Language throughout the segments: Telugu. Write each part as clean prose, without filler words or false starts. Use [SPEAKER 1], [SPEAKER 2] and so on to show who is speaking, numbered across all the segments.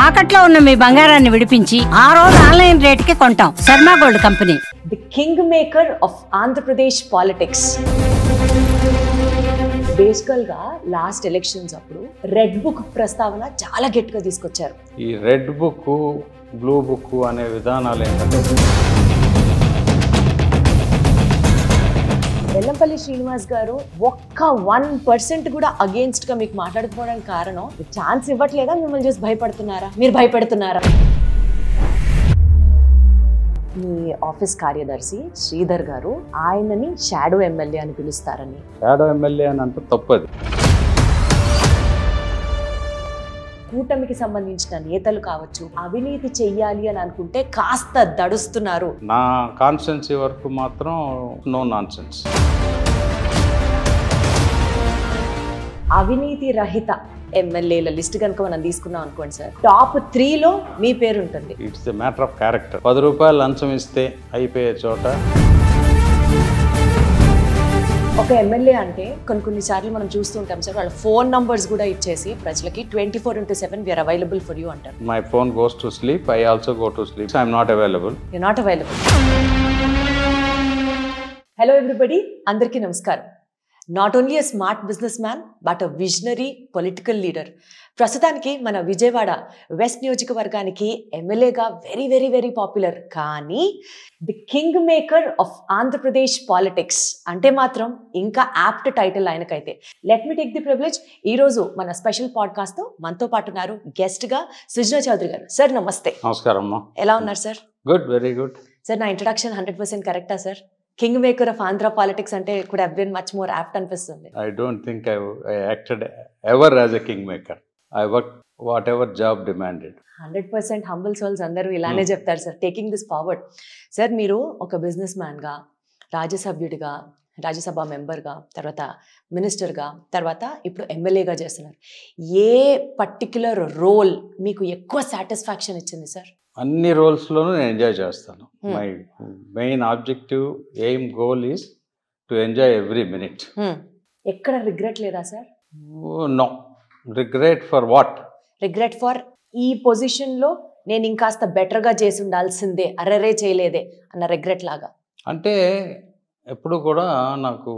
[SPEAKER 1] తాకట్లో ఉన్న మీ బంగారాన్ని విడిపించి ఆ రోజు ఆన్లైన్ రేటుకి కొంటాం. Sharma gold company.
[SPEAKER 2] The king maker of Andhra Pradesh politics. బేసికల్ గా లాస్ట్ ఎలక్షన్స్ అప్పుడు రెడ్ బుక్ ప్రస్తావన చాలా గట్టిగా తీసుకొచ్చారు.
[SPEAKER 3] ఈ రెడ్ బుక్, బ్లూ బుక్ అనే విధానాలు ఏంటంటే
[SPEAKER 2] వెల్లంపల్లి శ్రీనివాస్ గారు ఒక్క 1% కూడా అగేన్స్ట్ గా మీకు మాట్లాడుకోవడానికి కారణం ఛాన్స్ ఇవ్వట్లేదా, మిమ్మల్ని చూసి భయపడుతున్నారా, మీరు భయపెడుతున్నారా? మీ ఆఫీస్ కార్యదర్శి శ్రీధర్ గారు ఆయనని షాడో ఎమ్మెల్యే అని పిలుస్తారని.
[SPEAKER 3] షాడో ఎమ్మెల్యే అని అంటే తప్పది.
[SPEAKER 2] కూటమికి సంబంధించిన నేతలు కావచ్చు, అవినీతి చెయ్యాలి అని అనుకుంటే కాస్త దడుస్తున్నారు.
[SPEAKER 3] నా కాన్స్టిట్యున్సీ వరకు మాత్రం నో నాన్సెన్స్.
[SPEAKER 2] అవినీతి రహిత ఎమ్మెల్యేల లిస్ట్ కనుక మనం తీసుకున్నాం అనుకోండి సార్, టాప్ 3లో మీ పేరు ఉంటుంది.
[SPEAKER 3] It's a matter of character. 10 రూపాయలు లంచం ఇస్తే అయిపోయే చోట
[SPEAKER 2] ఒక ఎమ్మెల్యే అంటే కొన్నిసార్లు మనం చూస్తూ ఉంటాం సార్, వాళ్ళ ఫోన్ నంబర్స్ కూడా ఇచ్చేసి ప్రజలకి 24/7 వీఆర్ అవైలబుల్ ఫర్ యూ అంటారు.
[SPEAKER 3] My phone goes to sleep, I also go to sleep. I'm not available.
[SPEAKER 2] You're not available. Hello everybody, అందరికీ నమస్కారం. Not only a smart business man but a visionary political leader. ప్రస్తుతానికి మన విజయవాడ వెస్ట్ నియోజకవర్గానికి ఎమ్మెల్యేగా వెరీ వెరీ వెరీ పాపులర్. కానీ the king maker of Andhra Pradesh politics అంటే మాత్రం ఇంకా యాప్ట్ టైటిల్ ఆయనకైతే. Let me take the privilege. ఈరోజు మన స్పెషల్ పాడ్కాస్ట్తో మనతో పాటు ఉన్నారు గెస్ట్గా సుజనా చౌదరి గారు. సార్ నమస్తే.
[SPEAKER 3] నమస్కారం అమ్మా.
[SPEAKER 2] ఎలా ఉన్నారు sir?
[SPEAKER 3] Good, very good.
[SPEAKER 2] Sir నా ఇంట్రడక్షన్ 100% కరెక్టా sir? Kingmaker of Andhra politics అంటే could have been much more apt అనిపిస్తుంది.
[SPEAKER 3] I don't think I acted ever as a kingmaker. I worked whatever job demanded.
[SPEAKER 2] 100% humble souls అందరూ ఇలానే చెప్తారు sir. Taking this forward sir, మీరు ఒక బిజినెస్ మ్యాన్గా, రాజ్యసభ్యుడిగా, రాజ్యసభ మెంబర్గా, తర్వాత మినిస్టర్గా, తర్వాత ఇప్పుడు ఎమ్మెల్యేగా చేస్తున్నారు. ఏ పర్టిక్యులర్ రోల్ మీకు ఎక్కువ సాటిస్ఫాక్షన్ ఇచ్చింది సార్?
[SPEAKER 3] అన్ని రోల్స్లోనూ నేను ఎంజాయ్ చేస్తాను. My main objective, aim, goal is to enjoy every minute.
[SPEAKER 2] ఎక్కడ రిగ్రెట్ లేదా sir?
[SPEAKER 3] No regret. For what?
[SPEAKER 2] Regret for ఈ పొజిషన్లో నేను ఇంకాస్త బెటర్గా చేసి ఉండాల్సిందే, అర్రరే చేయలేదే అన్న రిగ్రెట్ లాగా.
[SPEAKER 3] అంటే ఎప్పుడు కూడా నాకు,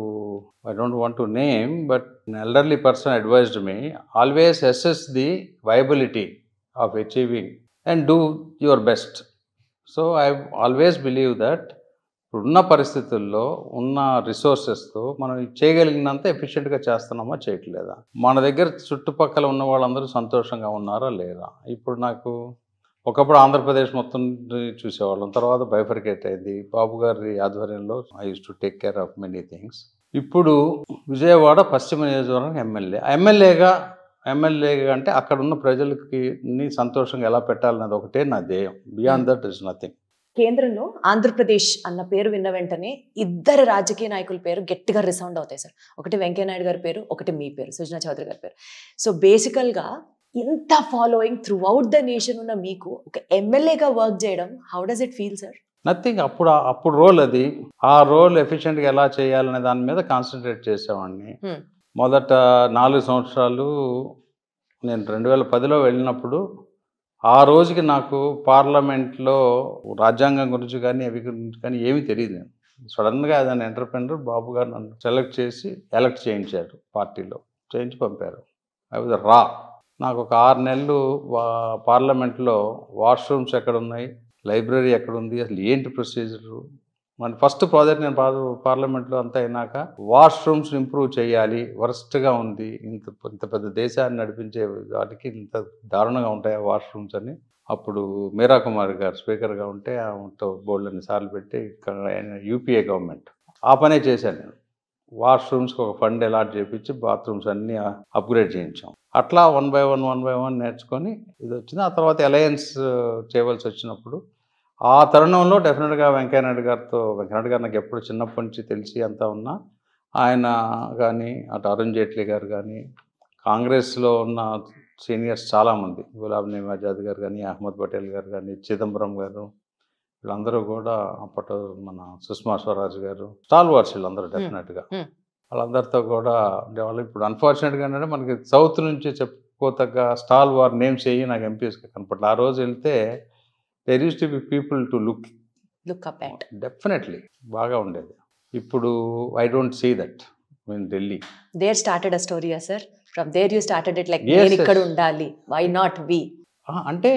[SPEAKER 3] I don't want to name, but elderly person advised me always assess the viability of achieving and do your best. So I always believe that ఉన్న పరిస్థితుల్లో ఉన్న రిసోర్సెస్తో మనం చేయగలిగినంత ఎఫిషియెంట్గా చేస్తున్నామా చేయట్లేదా, మన దగ్గర చుట్టుపక్కల ఉన్న వాళ్ళందరూ సంతోషంగా ఉన్నారా లేదా. ఇప్పుడు నాకు ఒకప్పుడు ఆంధ్రప్రదేశ్ మొత్తం చూసేవాళ్ళం, తర్వాత బైఫర్కేట్ అయింది. బాబు గారి ఆధ్వర్యంలో I use to take care of many things. ఇప్పుడు విజయవాడ పశ్చిమ నియోజకవర్గం ఎమ్మెల్యే అంటే అక్కడ ఉన్న ప్రజలకి సంతోషంగా ఎలా పెట్టాలన్నది ఒకటే నా ధ్యేయం. Beyond that is nothing.
[SPEAKER 2] కేంద్రంలో ఆంధ్రప్రదేశ్ అన్న పేరు విన్న వెంటనే ఇద్దరు రాజకీయ నాయకుల పేరు గట్టిగా రిసౌండ్ అవుతాయి సార్. ఒకటి వెంకయ్యనాయుడు గారి పేరు, ఒకటి మీ పేరు, సుజనా చౌదరి గారి పేరు. సో బేసికల్గా ఇంత following through out the nation ఉన్న మీకు ఒక ఎమ్మెల్యేగా వర్క్ చేయడం, how does it feel sir?
[SPEAKER 3] Nothing. అప్పుడు రోల్ అది. ఆ రోల్ ఎఫిషియెంట్గా ఎలా చేయాలనే దాని మీద కాన్సన్ట్రేట్ చేసేవాడిని. మొదట 4 సంవత్సరాలు నేను 2010లో వెళ్ళినప్పుడు ఆ రోజుకి నాకు పార్లమెంట్లో రాజ్యాంగం గురించి కానీ అవి గురించి కానీ ఏమీ తెలియదు. నేను సడన్గా దాని ఎంటర్ప్రెనర్ బాబు గారు నన్ను సెలెక్ట్ చేసి ఎలక్ట్ చేయించారు, పార్టీలో చేయించి పంపారు. ఐ వాజ్ రా. నాకు ఒక 6 నెలలు పార్లమెంట్లో వాష్రూమ్స్ ఎక్కడున్నాయి, లైబ్రరీ ఎక్కడుంది, అసలు ఏంటి ప్రొసీజరు. మన ఫస్ట్ ప్రాజెక్ట్ నేను పార్లమెంట్లో అంతా అయినాక వాష్రూమ్స్ ఇంప్రూవ్ చేయాలి, వరస్ట్గా ఉంది, ఇంత పెద్ద దేశాన్ని నడిపించే వాటికి ఇంత దారుణంగా ఉంటాయి వాష్రూమ్స్ అని. అప్పుడు మీరా కుమార్ గారు స్పీకర్గా ఉంటే ఆమెతో బోర్డు అన్ని సార్లు పెట్టి యూపీఏ గవర్నమెంట్ ఆ పనే చేశాను నేను. వాష్రూమ్స్కి ఒక ఫండ్ అలాట్ చేయించి బాత్రూమ్స్ అన్నీ అప్గ్రేడ్ చేయించాం. అట్లా 1 by 1 నేర్చుకొని ఇది వచ్చింది. ఆ తర్వాత అలయన్స్ చేయవలసి వచ్చినప్పుడు ఆ తరుణంలో డెఫినెట్గా వెంకయ్యనాయుడు గారు నాకు ఎప్పుడు చిన్నప్పటి నుంచి తెలిసి అంతా ఉన్నా, ఆయన కానీ అటు అరుణ్ జైట్లీ గారు కానీ, కాంగ్రెస్లో ఉన్న సీనియర్స్ చాలామంది, గులాబ్ నబీ ఆజాద్ గారు కానీ, అహ్మద్ పటేల్ గారు కానీ, చిదంబరం గారు, వీళ్ళందరూ కూడా అప్పట్లో మన సుష్మా స్వరాజ్ గారు, స్టాల్వార్స్ వీళ్ళందరూ డెఫినెట్గా. వాళ్ళందరితో కూడా ఉండేవాళ్ళు. ఇప్పుడు అన్ఫార్చునేట్గా ఏంటంటే మనకి సౌత్ నుంచి చెప్పుకోతగ్గ స్టాల్ వార్ నేమ్స్ అయ్యి నాకు ఎంపీస్గా కనపడలేదు. ఆ రోజు వెళ్తే there used to be people to look
[SPEAKER 2] up at.
[SPEAKER 3] Definitely బాగా ఉండేది. ఇప్పుడు I don't see that in Delhi.
[SPEAKER 2] There started a స్టోరీయా sir? From there you started it, like
[SPEAKER 3] Yes,
[SPEAKER 2] నేను ఇక్కడ
[SPEAKER 3] yes.
[SPEAKER 2] ఉండాలి, వై నాట్ వి?
[SPEAKER 3] అంటే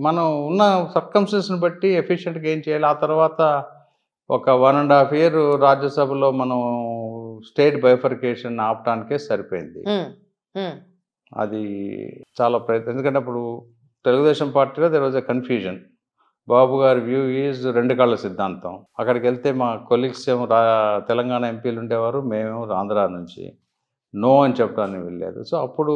[SPEAKER 3] మనం ఉన్న సర్కమ్స్టెన్స్ని బట్టి ఎఫిషియెంట్గా ఏం చేయాలి. ఆ తర్వాత ఒక 1.5 year రాజ్యసభలో మనం స్టేట్ బైఫర్కేషన్ ఆపడానికే సరిపోయింది. అది చాలా ప్రయత్నం. ఎందుకంటే అప్పుడు తెలుగుదేశం పార్టీలో దెర్ వాజ్ ఎ కన్ఫ్యూజన్. బాబు గారి వ్యూ ఈజ్ 2 కళ్ళ సిద్ధాంతం. అక్కడికి వెళ్తే మా కొలీగ్స్ ఏమో తెలంగాణ ఎంపీలు ఉండేవారు, మేమేమో ఆంధ్ర నుంచి నో అని చెప్పడానికి వెళ్ళలేదు. సో అప్పుడు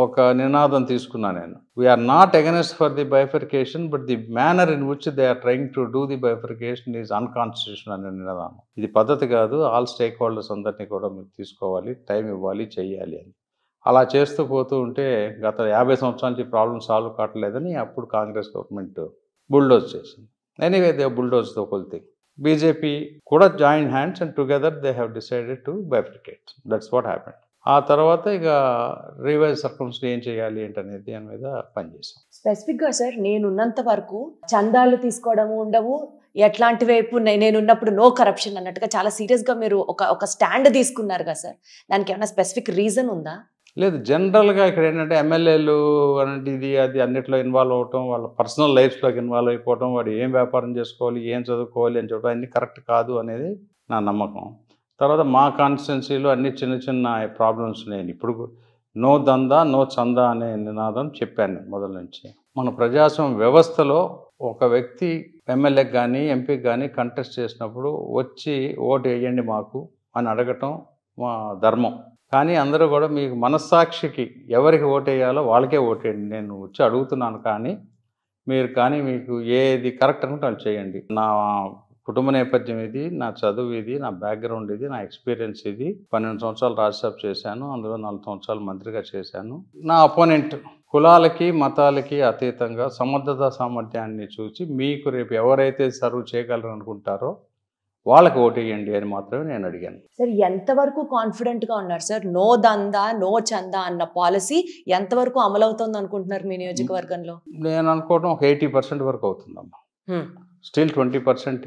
[SPEAKER 3] ఒక నినాదం తీసుకున్నా నేను, we are not against for the bifurcation but the manner in which they are trying to do the bifurcation is unconstitutional అనే నినాదం. ఇది పద్ధతి కాదు, ఆల్ స్టేక్ హోల్డర్స్ అందరినీ కూడా మీరు తీసుకోవాలి, టైం ఇవ్వాలి, చెయ్యాలి అని. అలా చేస్తూ పోతూ ఉంటే గత 50 సంవత్సరాల నుంచి ప్రాబ్లం సాల్వ్ కావట్లేదని అప్పుడు కాంగ్రెస్ గవర్నమెంట్ బుల్డోజ్ చేసింది. Anyway they bulldoze the whole thing. BJP కూడా join hands and together they have decided to bifurcate. That's what happened. ఆ తర్వాత ఇక రివైజ్ సర్కమ్స్ ఏం చేయాలి ఏంటనేది దాని మీద పనిచేసాం.
[SPEAKER 2] స్పెసిఫిక్గా సార్ నేనున్నంత వరకు చందాలు తీసుకోవడము ఉండవు, ఎట్లాంటి వైపు నేనున్నప్పుడు నో కరప్షన్ అన్నట్టుగా చాలా సీరియస్గా మీరు ఒక స్టాండ్ తీసుకున్నారు కదా సార్, దానికి ఏమైనా స్పెసిఫిక్ రీజన్ ఉందా?
[SPEAKER 3] లేదు, జనరల్గా ఇక్కడ ఏంటంటే ఎమ్మెల్యేలు అంటే ఇది అది అన్నిట్లో ఇన్వాల్వ్ అవటం, వాళ్ళ పర్సనల్ లైఫ్స్లోకి ఇన్వాల్వ్ అయిపోవటం, వాడు ఏం వ్యాపారం చేసుకోవాలి, ఏం చదువుకోవాలి అని చెప్పడం అన్నీ కరెక్ట్ కాదు అనేది నా నమ్మకం. తర్వాత మా కాన్స్టిట్యున్సీలో అన్ని చిన్న చిన్న ప్రాబ్లమ్స్ నేను ఇప్పుడు నో దందా నో చందా అనే నినాదం చెప్పాను మొదల నుంచి. మన ప్రజాస్వామ్య వ్యవస్థలో ఒక వ్యక్తి ఎమ్మెల్యేకి కానీ ఎంపీకి కానీ కంటెస్ట్ చేసినప్పుడు వచ్చి ఓటు వేయండి మాకు అని అడగటం మా ధర్మం. కానీ అందరూ కూడా మీకు మనస్సాక్షికి ఎవరికి ఓటేయాలో వాళ్ళకే ఓటేయండి, నేను వచ్చి అడుగుతున్నాను కానీ మీరు కానీ మీకు ఏది కరెక్ట్ అనుకుంటే వాళ్ళు చేయండి. నా కుటుంబ నేపథ్యం ఇది, నా చదువు ఇది, నా బ్యాక్గ్రౌండ్ ఇది, నా ఎక్స్పీరియన్స్ ఇది. 12 సంవత్సరాలు రాజ్యసభ చేశాను, అందులో 4 సంవత్సరాలు మంత్రిగా చేశాను. నా అపోనెంట్ కులాలకి మతాలకి అతీతంగా సమర్థత సామర్థ్యాన్ని చూసి మీకు రేపు ఎవరైతే సర్వ్ చేయగలరు అనుకుంటారో వాళ్ళకి ఓటేయండి అని మాత్రమే నేను అడిగాను.
[SPEAKER 2] సార్ ఎంతవరకు కాన్ఫిడెంట్గా ఉన్నారు సార్? నో దందా నో చందా అన్న పాలసీ ఎంతవరకు అమలవుతుంది అనుకుంటున్నారు మీ నియోజకవర్గంలో?
[SPEAKER 3] నేను అనుకోవడం ఒక 80% వరకు అవుతుందమ్మా. Still 20%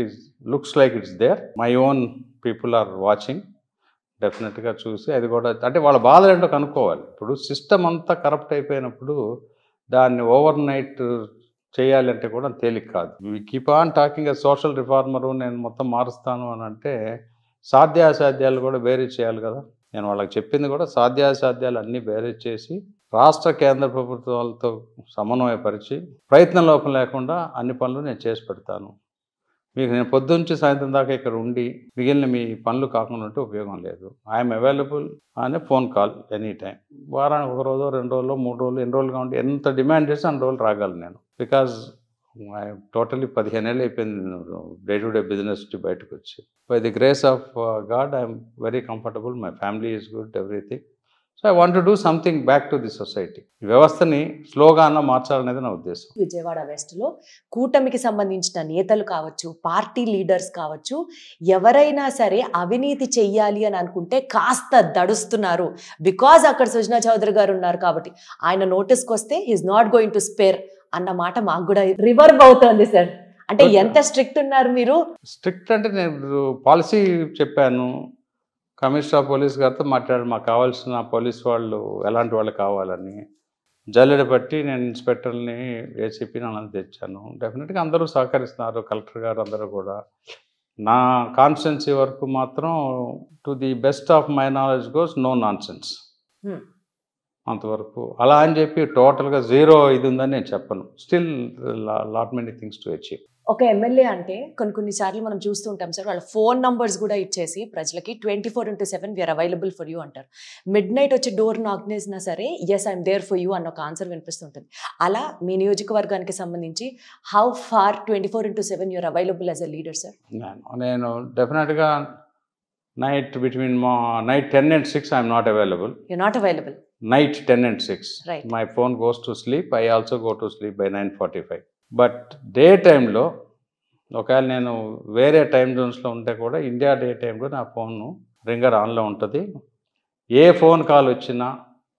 [SPEAKER 3] looks like it's there. My own people are watching. డెఫినెట్గా చూసి అది కూడా అంటే వాళ్ళ బాధలు ఏంటో కనుక్కోవాలి. ఇప్పుడు సిస్టమ్ అంతా కరప్ట్ అయిపోయినప్పుడు దాన్ని ఓవర్ నైట్ చేయాలంటే కూడా తేలిక కాదు. We keep on talking social reformer, నేను మొత్తం మారుస్తాను అని అంటే సాధ్యాసాధ్యాలు కూడా బేరీజ్ చేయాలి కదా. నేను వాళ్ళకి చెప్పింది కూడా సాధ్యాసాధ్యాలు అన్నీ బేరీజ్ చేసి రాష్ట్ర కేంద్ర ప్రభుత్వాలతో సమన్వయపరిచి ప్రయత్నం లోపం లేకుండా అన్ని పనులు నేను చేసి పెడతాను. మీకు నేను పొద్దుంచి సాయంత్రం దాకా ఇక్కడ ఉండి మిగిలిన మీ పనులు కాకుండా ఉంటే ఉపయోగం లేదు. ఐఎమ్ అవైలబుల్ అనే ఫోన్ కాల్ ఎనీ టైం. వారానికి 1 రోజు 2 రోజులు 3 రోజులు ఎన్ని రోజులు కావండి, ఎంత డిమాండ్ చేస్తే అన్ని రోజులు రాగలను నేను. బికాజ్ టోటలీ 15 ఏళ్ళు అయిపోయింది డే టు డే బిజినెస్ బయటకు వచ్చి. By the grace of God I'm very comfortable, my family is good, everything. So I want to do something back to the society. ఈ వ్యవస్థని స్లోగా అన్న మార్చాలనేది నా ఉద్దేశం.
[SPEAKER 2] విజయవాడ వెస్ట్లో కూటమికి సంబంధించిన నేతలు కావచ్చు, పార్టీ లీడర్స్ కావచ్చు, ఎవరైనా సరే అవినీతి చెయ్యాలి అని అనుకుంటే కాస్త దడుస్తున్నారు. బికాజ్ అక్కడ సుజనా చౌదరి గారు ఉన్నారు కాబట్టి ఆయన నోటీస్కి వస్తే he is not going to spare అన్న మాట మాకు కూడా రివర్బ్ అవుతోంది సార్. అంటే ఎంత స్ట్రిక్ట్ ఉన్నారు మీరు? స్ట్రిక్ట్
[SPEAKER 3] అంటే నేను పాలసీ చెప్పాను, కమిషనర్ ఆఫ్ పోలీస్ గారితో మాట్లాడారు, మాకు కావాల్సిన పోలీస్ వాళ్ళు ఎలాంటి వాళ్ళు కావాలని. జల్లెడ బట్టి నేను ఇన్స్పెక్టర్ని ఏసీపీని అన్నది తెచ్చాను. డెఫినెట్గా అందరూ సహకరిస్తున్నారు, కలెక్టర్ గారు అందరూ కూడా. నా కాన్స్టిట్యున్సీ వరకు మాత్రం to the best of my knowledge goes no nonsense. అంతవరకు అలా అని చెప్పి టోటల్గా జీరో ఇది ఉందని నేను చెప్పను. Still lot many things to achieve.
[SPEAKER 2] ఒక ఎమ్మెల్యే అంటే కొన్నిసార్లు మనం చూస్తూ ఉంటాం సార్, వాళ్ళ ఫోన్ నంబర్స్ కూడా ఇచ్చేసి ప్రజలకి 24/7 వీఆర్ అవైలబుల్ ఫర్ యూ అంటారు. మిడ్ నైట్ వచ్చి డోర్ నాక్ చేసినా సరే yes I'm there for you అన్న ఒక ఆన్సర్ వినిపిస్తుంటుంది. అలా మీ నియోజకవర్గానికి సంబంధించి how far 24/7 you are available as a leader sir?
[SPEAKER 3] నేను డెఫినెట్గా night 10 and 6 I'm not available.
[SPEAKER 2] You are not available.
[SPEAKER 3] Night 10 and 6.
[SPEAKER 2] Right.
[SPEAKER 3] My phone goes to sleep. I also go to sleep by 9:45. But day టైంలో ఒకవేళ నేను వేరే టైం జోన్స్లో ఉంటే కూడా ఇండియా డే టైంలో నా ఫోన్ రింగర్ ఆన్లో ఉంటుంది. ఏ ఫోన్ కాల్ వచ్చినా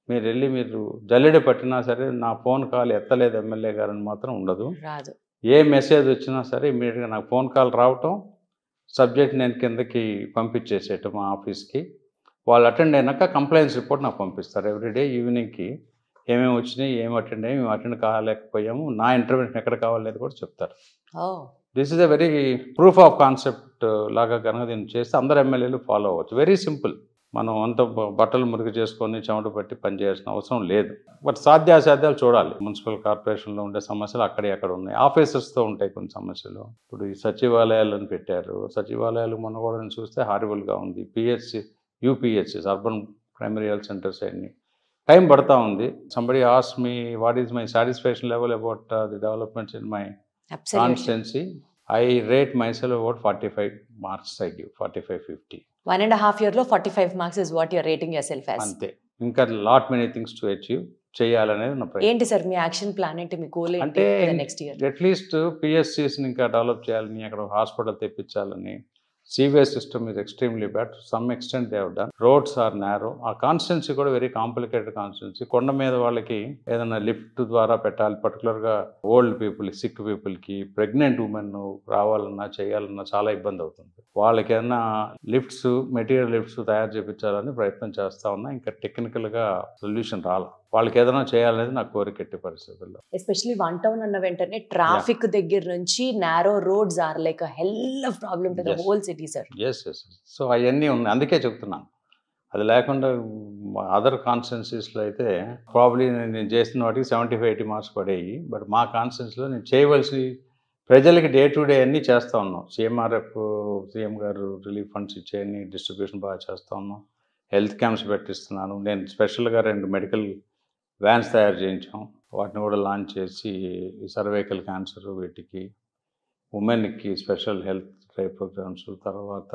[SPEAKER 3] మీరు వెళ్ళి మీరు జల్లెడ పట్టినా సరే నా ఫోన్ కాల్ ఎత్తలేదు ఎమ్మెల్యే గారని మాత్రం ఉండదు.
[SPEAKER 2] రాదు.
[SPEAKER 3] ఏ మెసేజ్ వచ్చినా సరే ఇమీడియట్గా నాకు ఫోన్ కాల్ రావటం, సబ్జెక్ట్ నేను కిందకి పంపించేసేయటం మా ఆఫీస్కి. వాళ్ళు అటెండ్ అయినాక కంప్లైంట్స్ రిపోర్ట్ నాకు పంపిస్తారు ఎవ్రీడే ఈవినింగ్కి. ఏమేమి వచ్చినాయి, ఏమి అటెండ్ అయ్యి, మేము అటెండ్ కాలేకపోయాము, నా ఇంటర్వెన్షన్ ఎక్కడ కావాలనేది కూడా చెప్తారు. This is a very proof of concept లాగా కనుక దీన్ని చేస్తే అందరు ఎమ్మెల్యేలు ఫాలో అవ్వచ్చు. Very simple. మనం అంత బట్టలు మురికి చేసుకొని చెమట పట్టి పనిచేయాల్సిన అవసరం లేదు. బట్ సాధ్యాసాధ్యాలు చూడాలి. మున్సిపల్ కార్పొరేషన్లో ఉండే సమస్యలు అక్కడ ఉన్నాయి. ఆఫీసర్స్తో ఉంటాయి కొన్ని సమస్యలు. ఇప్పుడు ఈ సచివాలయాలను పెట్టారు. సచివాలయాలు మొన్న కూడా చూస్తే హారిబుల్గా ఉంది. PHC, UPHCs, urban primary health centres అన్ని టైం పడతా ఉంది. Somebody ask me what is my satisfaction level about the developments in my constituency. I rate myself about 45 marks. I give 45-50.
[SPEAKER 2] 1.5 years లో 45 marks is what you are rating yourself as.
[SPEAKER 3] అంతే. ఇంకా lot many things to achieve చేయాలనేది నా ప్రయత్నం.
[SPEAKER 2] ఏంటి సార్ మీ యాక్షన్ ప్లాన్ ఏంటి, మీ గోల్ ఏంటి నెక్స్ట్ ఇయర్?
[SPEAKER 3] అట్లీస్ట్ పిఎస్సిస్ని ఇంకా డెవలప్ చేయాలని, అక్కడ హాస్పిటల్ తెప్పించాలని. Sewage system is extremely bad. To some extent they have done. Roads are narrow. ఆ కాన్స్టిట్యున్సీ కూడా వెరీ కాంప్లికేటెడ్ కాన్స్టిట్యున్సీ. కొండ మీద వాళ్ళకి ఏదైనా లిఫ్ట్ ద్వారా పెట్టాలి, పర్టికులర్గా ఓల్డ్ పీపుల్, సిక్ పీపుల్కి, ప్రెగ్నెంట్ ఉమెన్ రావాలన్నా చేయాలన్నా చాలా ఇబ్బంది అవుతుంది. వాళ్ళకి ఏదైనా లిఫ్ట్స్, మెటీరియల్ లిఫ్ట్స్ తయారు చేయించాలని ప్రయత్నం చేస్తా ఉన్నా. ఇంకా టెక్నికల్గా సొల్యూషన్ రాలా. వాళ్ళకి ఏదైనా చేయాలనేది నా కోరిక ఎట్టి పరిస్థితుల్లో.
[SPEAKER 2] ఎస్పెషల్లీ వన్ టౌన్ అన్న వెంటనే ట్రాఫిక్ దగ్గర నుంచి narrow roads are like hell of problem to the whole city sir.
[SPEAKER 3] Yes. So అవన్నీ ఉన్నాయి. అందుకే చెప్తున్నాను. అది లేకుండా అదర్ కాన్స్టిట్యున్సీస్లో అయితే ప్రాబ్లీ నేను చేసిన వాటికి 75-80 మార్క్స్ పడేవి. బట్ మా కాన్స్టిట్యున్సీలో నేను చేయవలసి ప్రజలకి డే టు డే అన్నీ చేస్తూ ఉన్నాం. సీఎంఆర్ఎఫ్, సీఎం గారు రిలీఫ్ ఫండ్స్ ఇచ్చేయని డిస్ట్రిబ్యూషన్ బాగా చేస్తూ ఉన్నాం. హెల్త్ క్యాంప్స్ పెట్టిస్తున్నాను. నేను స్పెషల్గా 2 మెడికల్ వ్యాన్స్ తయారు చేయించాం. వాటిని కూడా లాంచ్ చేసి ఈ సర్వైకల్ క్యాన్సర్, వీటికి ఉమెన్కి స్పెషల్ హెల్త్ డ్రైవ్ ప్రోగ్రామ్స్, తర్వాత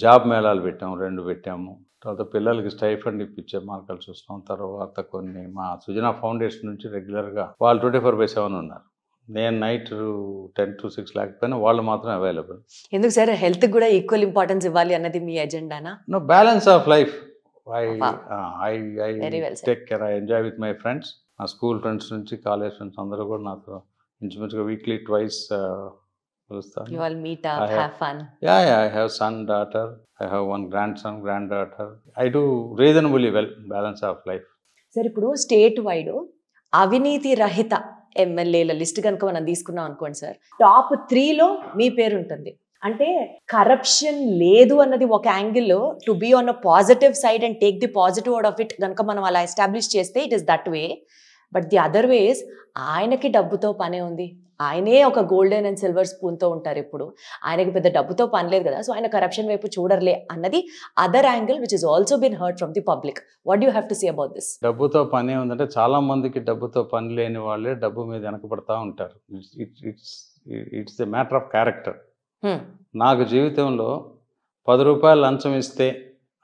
[SPEAKER 3] జాబ్ మేళాలు పెట్టాము, 2 పెట్టాము. తర్వాత పిల్లలకి స్టైఫండ్ ఇప్పించే మార్గాలు చూస్తాం. తర్వాత కొన్ని మా సుజనా ఫౌండేషన్ నుంచి రెగ్యులర్గా వాళ్ళు 24/7 ఉన్నారు. నేను నైట్ 10 to 6 లేకపోయినా వాళ్ళు మాత్రం అవైలబుల్. ఎందుకు
[SPEAKER 2] సార్ హెల్త్ కూడా ఈక్వల్ ఇంపార్టెన్స్ ఇవ్వాలి అన్నది మీ ఎజెండానా?
[SPEAKER 3] No, balance of life. I take care. I enjoy with my friends. నా స్కూల్ ఫ్రెండ్స్ నుంచి కాలేజ్ ఫ్రెండ్స్ అందరూ కూడా నాతో ఇంచుమించుగా వీక్లీ ట్వైస్ కలుస్తాను.
[SPEAKER 2] You all meet up, have fun.
[SPEAKER 3] Yeah, I have son, daughter. I have one grandson, granddaughter. I do reasonably well. Balance of life.
[SPEAKER 2] Sir ఇప్పుడు స్టేట్ వైడ్ అవినీతి రహిత ఎమ్మెల్యేల లిస్ట్ కనుక మనం తీసుకున్నాం అనుకోండి సార్, టాప్ 3లో మీ పేరు ఉంటుంది. అంటే కరప్షన్ లేదు అన్నది ఒక యాంగిల్లో to be on a positive side and take the positive out of it కనుక మనం అలా ఎస్టాబ్లిష్ చేస్తే it is that way. But the other ways ఆయనకి డబ్బుతో పనే ఉంది. ఆయనే ఒక గోల్డెన్ అండ్ సిల్వర్ స్పూన్తో ఉంటారు. ఇప్పుడు ఆయనకి పెద్ద డబ్బుతో పని లేదు కదా, సో ఆయన కరప్షన్ వైపు చూడర్లే అన్నది other angle which is also been heard from the public. What you have to say about this?
[SPEAKER 3] డబ్బుతో పని ఉందంటే చాలా మందికి డబ్బుతో పని లేని వాళ్ళే డబ్బు మీద వెనకబడతా ఉంటారు. It's the matter of character. నాకు జీవితంలో 10 రూపాయలు లంచం ఇస్తే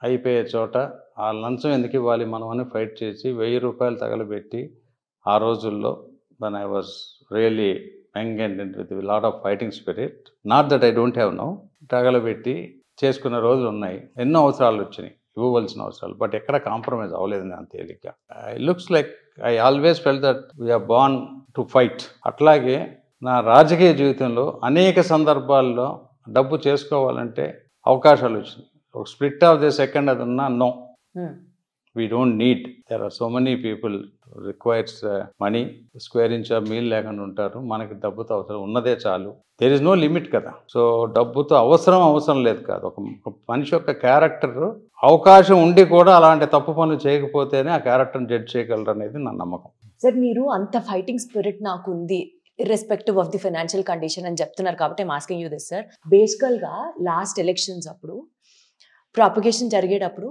[SPEAKER 3] అయిపోయే చోట ఆ లంచం ఎందుకు ఇవ్వాలి మనం అని ఫైట్ చేసి 1000 రూపాయలు తగలబెట్టి ఆ రోజుల్లో when I was really young and with a lot of fighting spirit, not that I don't have now, తగలబెట్టి చేసుకున్న రోజులు ఉన్నాయి. ఎన్నో అవసరాలు వచ్చినాయి, ఇవ్వవలసిన అవసరాలు. బట్ ఎక్కడ కాంప్రమైజ్ అవ్వలేదు నేను తేలిక. Looks like I always felt that we are born to fight. అట్లాగే నా రాజకీయ జీవితంలో అనేక సందర్భాల్లో డబ్బు చేసుకోవాలంటే అవకాశాలు వచ్చినాయి. ఒక స్ప్లిట్ ఆఫ్ ది సెకండ్ అది ఉన్నా no, we don't need. There are so many people requires money. Square inch of meal లేకుండా ఉంటారు. మనకి డబ్బుతో అవసరం ఉన్నదే చాలు. దేర్ ఇస్ నో లిమిట్ కదా. సో డబ్బుతో అవసరం లేదు కాదు. ఒక మనిషి యొక్క క్యారెక్టర్ అవకాశం ఉండి కూడా అలాంటి తప్పు పనులు చేయకపోతేనే ఆ క్యారెక్టర్ని జడ్జ్ చేయగలరు అనేది నా నమ్మకం.
[SPEAKER 2] సార్ మీరు అంత ఫైటింగ్ స్పిరిట్ నాకు ఉంది irrespective of the financial condition అని చెప్తున్నారు కాబట్టి I'm asking you this, sir. బేసికల్గా లాస్ట్ ఎలక్షన్స్ అప్పుడు ప్రాపగేషన్ జరిగేటప్పుడు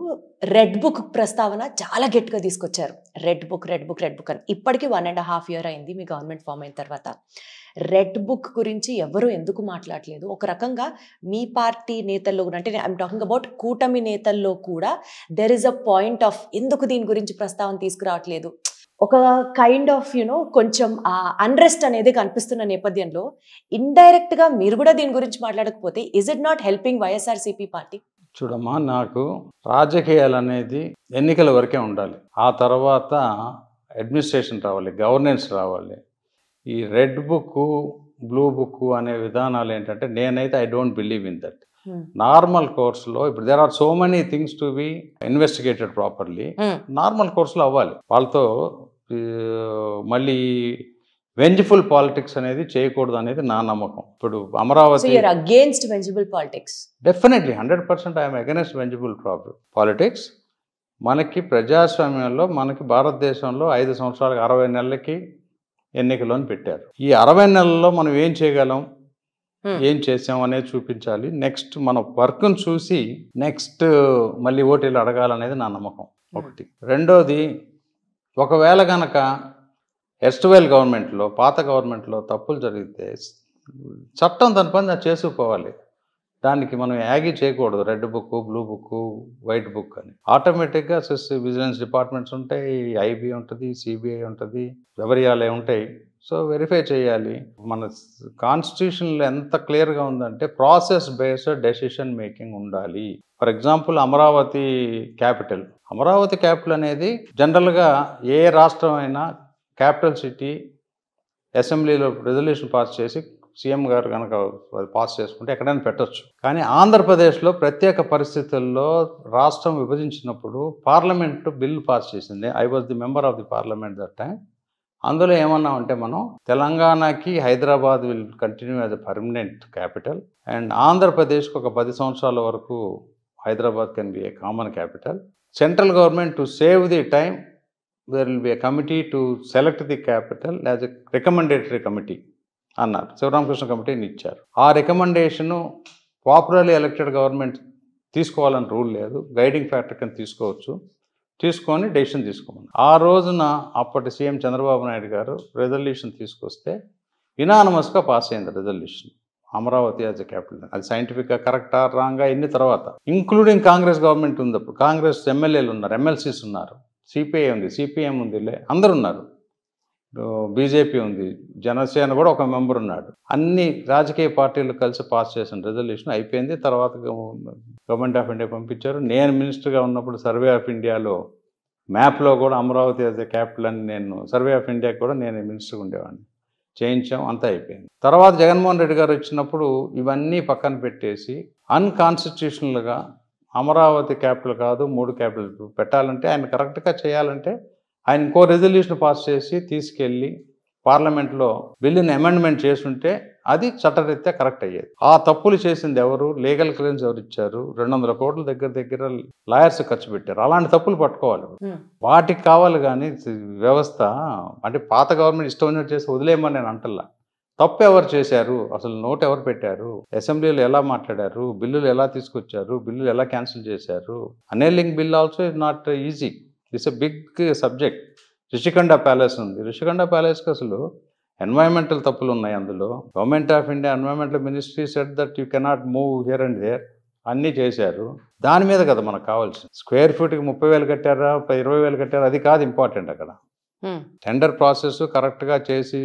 [SPEAKER 2] రెడ్ బుక్ ప్రస్తావన చాలా గట్టిగా తీసుకొచ్చారు. రెడ్ బుక్ అని. ఇప్పటికీ 1.5 years అయింది మీ గవర్నమెంట్ ఫామ్ అయిన తర్వాత. రెడ్ బుక్ గురించి ఎవరు ఎందుకు మాట్లాడలేదు? ఒక రకంగా మీ పార్టీ నేతల్లో కూడా, అంటే ఐఎమ్ టాకింగ్ అబౌట్ కూటమి నేతల్లో కూడా there is a point of ఎందుకు దీని గురించి ప్రస్తావన తీసుకురావట్లేదు, ఒక కైండ్ ఆఫ్ కొంచెం అన్రెస్ట్ అనేది కనిపిస్తున్న నేపథ్యంలో ఇండైరెక్ట్ గా మీరు కూడా దీని గురించి మాట్లాడకపోతే is it not helping YSRCP party?
[SPEAKER 3] చూడమ్మా, నాకు రాజకీయాలు అనేది ఎన్నికల వరకే ఉండాలి. ఆ తర్వాత అడ్మినిస్ట్రేషన్ రావాలి, గవర్నెన్స్ రావాలి. ఈ రెడ్ బుక్, బ్లూ బుక్ అనే విధానాలు ఏంటంటే నేనైతే I don't believe in that. Normal కోర్సులో ఇప్పుడు there are so many things to be investigated properly. Normal కోర్సులో అవ్వాలి. వాళ్ళతో మళ్ళీ వెంజ్ఫుల్ పాలిటిక్స్ అనేది చేయకూడదు అనేది నా నమ్మకం. ఇప్పుడు Amaravati
[SPEAKER 2] against vengeful politics.
[SPEAKER 3] Definitely 100% I'm against vengeful politics. మనకి ప్రజాస్వామ్యంలో మనకి భారతదేశంలో 5 సంవత్సరాలకు 60 నెలలకి ఎన్నికలను పెట్టారు. ఈ 60 నెలల్లో మనం ఏం చేయగలం, ఏం చేసాం అనేది చూపించాలి. నెక్స్ట్ మన వర్క్ను చూసి నెక్స్ట్ మళ్ళీ ఓటీలు అడగాలనేది నా నమ్మకం ఒకటి. రెండోది, ఒకవేళ కనుక ఎస్ట్వెల్ గవర్నమెంట్లో, పాత గవర్నమెంట్లో తప్పులు జరిగితే చట్టం దాని పని అది చేసుకుపోవాలి. దానికి మనం యాగి చేయకూడదు. Red book, blue book, white book అని. ఆటోమేటిక్గా విజిలెన్స్ డిపార్ట్మెంట్స్ ఉంటాయి, ఐబీ ఉంటుంది, సిబిఐ ఉంటుంది, ఎవరియాలే ఉంటాయి. సో వెరిఫై చేయాలి. మన కాన్స్టిట్యూషన్లో ఎంత క్లియర్గా ఉందంటే ప్రాసెస్ బేస్డ్ డెసిషన్ మేకింగ్ ఉండాలి. ఫర్ ఎగ్జాంపుల్ అమరావతి క్యాపిటల్ అనేది జనరల్గా ఏ రాష్ట్రం అయినా క్యాపిటల్ సిటీ అసెంబ్లీలో రెజల్యూషన్ పాస్ చేసి సీఎం గారు కనుక పాస్ చేసుకుంటే ఎక్కడైనా పెట్టచ్చు. కానీ ఆంధ్రప్రదేశ్లో ప్రత్యేక పరిస్థితుల్లో రాష్ట్రం విభజించినప్పుడు పార్లమెంటు బిల్ పాస్ చేసింది. I was the member of the parliament that time. అందులో ఏమన్నామంటే మనం తెలంగాణకి Hyderabad will continue as a permanent capital and ఆంధ్రప్రదేశ్కి ఒక 10 సంవత్సరాల వరకు Hyderabad can be a common capital. Central government to save the time there will be a committee to select the capital as a recommendatory committee అన్నారు. శివరామకృష్ణ కమిటీని ఇచ్చారు. ఆ రికమెండేషను పాపులర్లీ ఎలక్టెడ్ గవర్నమెంట్ తీసుకోవాలని రూల్ లేదు. గైడింగ్ ఫ్యాక్టర్ కింద తీసుకోవచ్చు. తీసుకొని డెసిషన్ తీసుకోమని ఆ రోజున అప్పటి సీఎం చంద్రబాబు నాయుడు గారు రెజల్యూషన్ తీసుకొస్తే యునానిమస్గా పాస్ అయింది resolution, Amaravati as a capital. అది సైంటిఫిక్గా కరెక్టా రాంగా ఇన్ని తర్వాత, ఇంక్లూడింగ్ కాంగ్రెస్ గవర్నమెంట్ ఉంది. అప్పుడు కాంగ్రెస్ ఎమ్మెల్యేలు ఉన్నారు, ఎమ్మెల్సీస్ ఉన్నారు, సిపిఐ ఉంది, సిపిఎం ఉంది, అందరు ఉన్నారు, బీజేపీ ఉంది, జనసేన కూడా ఒక మెంబర్ ఉన్నాడు. అన్ని రాజకీయ పార్టీలు కలిసి పాస్ చేసిన రెజల్యూషన్ అయిపోయింది. తర్వాత గవర్నమెంట్ ఆఫ్ ఇండియా పంపించారు. నేను మినిస్టర్గా ఉన్నప్పుడు సర్వే ఆఫ్ ఇండియాలో మ్యాప్లో కూడా అమరావతి యాజ్ ఎ క్యాపిటల్ అని నేను సర్వే ఆఫ్ ఇండియాకి కూడా నేను మినిస్టర్గా ఉండేవాడిని. చేయించాం, అంతా అయిపోయింది. తర్వాత జగన్మోహన్ రెడ్డి గారు వచ్చినప్పుడు ఇవన్నీ పక్కన పెట్టేసి అన్కాన్స్టిట్యూషనల్గా అమరావతి క్యాపిటల్ కాదు 3 క్యాపిటల్ పెట్టాలంటే ఆయన కరెక్ట్గా చేయాలంటే ఆయన ఇంకో రెజల్యూషన్ పాస్ చేసి తీసుకెళ్ళి పార్లమెంట్లో బిల్లుని అమెండ్మెంట్ చేస్తుంటే అది చట్టరీత్యా కరెక్ట్ అయ్యేది. ఆ తప్పులు చేసింది ఎవరు, లీగల్ క్లెయిమ్స్ ఎవరు ఇచ్చారు, 200 కోట్ల దగ్గర లాయర్స్ ఖర్చు పెట్టారు. అలాంటి తప్పులు పట్టుకోవాలి. వాటికి కావాలి. కానీ వ్యవస్థ అంటే పాత గవర్నమెంట్ ఇష్టం ఉన్నట్టు చేసి వదిలేయమని నేను అంటల్లా. తప్పు ఎవరు చేశారు, అసలు నోట్ ఎవరు పెట్టారు, అసెంబ్లీలో ఎలా మాట్లాడారు, బిల్లులు ఎలా తీసుకొచ్చారు, బిల్లులు ఎలా క్యాన్సిల్ చేశారు. Annulling bill also is not easy, it's a big subject. Rushikonda palace ఉంది, రిషికొండ ప్యాలెస్కి అసలు ఎన్వైరన్మెంటల్ తప్పులు ఉన్నాయి. అందులో government of India environmental ministry said that you cannot move here and there అన్నీ చేశారు. దాని మీద కదా మనకు కావాల్సింది. స్క్వేర్ ఫీట్కి 30,000 కట్టారా 20,000 కట్టారా అది కాదు ఇంపార్టెంట్. అక్కడ టెండర్ ప్రాసెస్ కరెక్ట్గా చేసి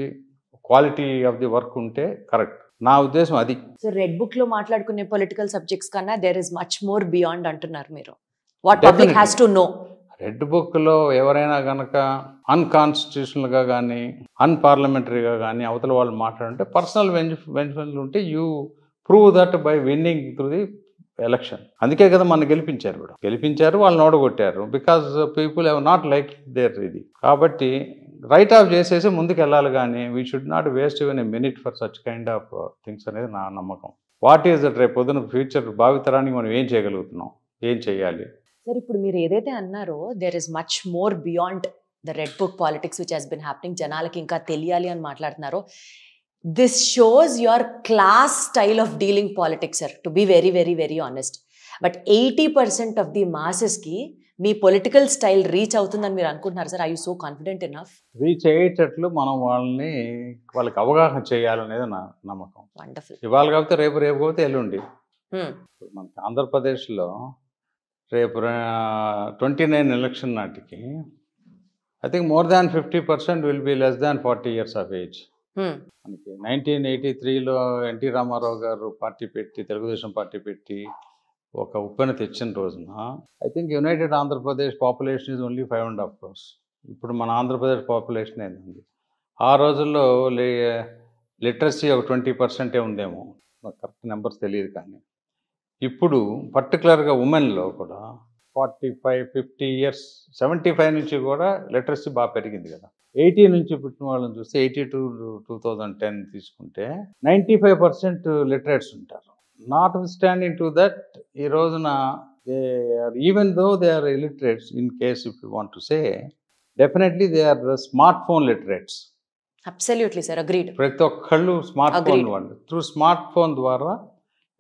[SPEAKER 3] క్వాలిటీ ఆఫ్ ది వర్క్ ఉంటే కరెక్ట్. నా ఉద్దేశం అది.
[SPEAKER 2] సో రెడ్ బుక్ లో మాట్లాడుకునే పొలిటికల్ సబ్జెక్ట్స్ కన్నా there is much more beyond అంటున్నారు మీరు. What public has to know.
[SPEAKER 3] Red బుక్లో ఎవరైనా కనుక అన్కాన్స్టిట్యూషనల్గా కానీ అన్పార్లమెంటరీగా కానీ అవతల వాళ్ళు మాట్లాడుంటే పర్సనల్ బెనిఫిట్లు ఉంటే you prove that by winning through the election. అందుకే కదా మన గెలిపించారు, వాళ్ళని ఓడగొట్టారు. Because people have not like their ఇది. కాబట్టి రైట్ ఆఫ్ చేసేసి ముందుకు వెళ్ళాలి. కానీ we should not waste even a minute for such kind of things అనేది నా నమ్మకం. వాట్ ఈస్ దట్ రేపు పొద్దున ఫ్యూచర్ భావితరానికి మనం ఏం చేయగలుగుతున్నాం, ఏం చేయాలి.
[SPEAKER 2] సార్ ఇప్పుడు మీరు ఏదైతే అన్నారో there is much more beyond the red book politics which has been happening, జనాలకి ఇంకా తెలియాలి అని మాట్లాడుతున్నారు. This shows your class style of dealing politics sir, to be very very very honest. But 80% of the మాసెస్కి మీ పొలిటికల్ స్టైల్ రీచ్ అవుతుందని మీరు అనుకుంటున్నారు సార్? I you so confident enough?
[SPEAKER 3] Reach అయ్యేటట్లు మనం వాళ్ళకి అవగాహన చేయాలనేది నా నమ్మకం.
[SPEAKER 2] వండర్ఫుల్.
[SPEAKER 3] ఇవాళ కాకపోతే రేపు కాకపోతే ఎల్లుండి. మనకి ఆంధ్రప్రదేశ్లో రేపు 29 ఎలక్షన్ నాటికి I think more than 50% will be less than 40 years of age. మనకి 1983లో ఎన్టీ రామారావు గారు పార్టీ పెట్టి, తెలుగుదేశం పార్టీ పెట్టి ఒక ఉప్పెన తెచ్చిన రోజున I think United Andhra Pradesh population is only 5.5 crores. ఇప్పుడు మన ఆంధ్రప్రదేశ్ పాపులేషన్ ఏంటండి, ఆ రోజుల్లో లిటరసీ ఒక 20% ఉందేమో, నాకు కరెక్ట్ నెంబర్స్ తెలియదు. కానీ ఇప్పుడు పర్టికులర్గా ఉమెన్లో కూడా 45-50 years 75 నుంచి కూడా లిటరసీ బాగా పెరిగింది కదా. 80 నుంచి పుట్టిన వాళ్ళని చూస్తే 80 to 2010 తీసుకుంటే 95% లిటరేట్స్ ఉంటారు. నాట్ స్టాండింగ్ టు దట్, ఈ రోజున they are, even though they are illiterates, in case if you want to say, definitely they are smartphone literates.
[SPEAKER 2] Absolutely sir, agreed.
[SPEAKER 3] ప్రతి ఒక్కళ్ళు స్మార్ట్ ఫోన్ వాళ్ళు, త్రూ స్మార్ట్ ఫోన్ ద్వారా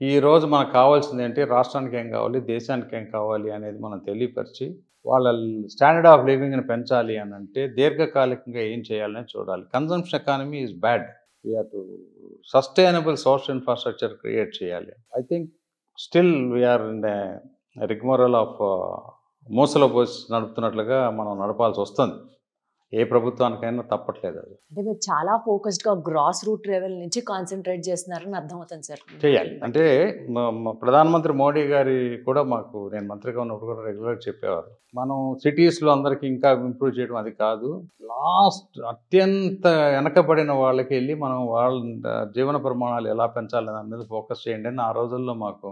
[SPEAKER 3] ఈరోజు మనకు కావాల్సింది ఏంటి, రాష్ట్రానికి ఏం కావాలి, దేశానికి ఏం కావాలి అనేది మనం తెలియపరిచి వాళ్ళ స్టాండర్డ్ ఆఫ్ లివింగ్ని పెంచాలి అని అంటే దీర్ఘకాలికంగా ఏం చేయాలని చూడాలి. Consumption economy is bad. We have to sustainable social infrastructure create చేయాలి. I think still we are in rigmarole of మూసలో పోసి నడుపుతున్నట్లుగా మనం నడపాల్సి వస్తుంది. ఏ ప్రభుత్వానికైనా తప్పట్లేదు అది.
[SPEAKER 2] అంటే మీరు చాలా ఫోకస్డ్గా గ్రాస్ రూట్ లెవెల్ నుంచి కాన్సన్ట్రేట్ చేస్తున్నారని అర్థమవుతుంది సార్.
[SPEAKER 3] చేయాలి అంటే ప్రధానమంత్రి మోడీ గారి కూడా మాకు, నేను మంత్రిగా ఉన్నప్పుడు కూడా రెగ్యులర్గా చెప్పేవారు, మనం సిటీస్లో అందరికీ ఇంకా ఇంప్రూవ్ చేయడం అది కాదు, లాస్ట్ అత్యంత వెనకబడిన వాళ్ళకి వెళ్ళి మనం వాళ్ళ జీవన ప్రమాణాలు ఎలా పెంచాలి దాని మీద ఫోకస్ చేయండి అని ఆ రోజుల్లో మాకు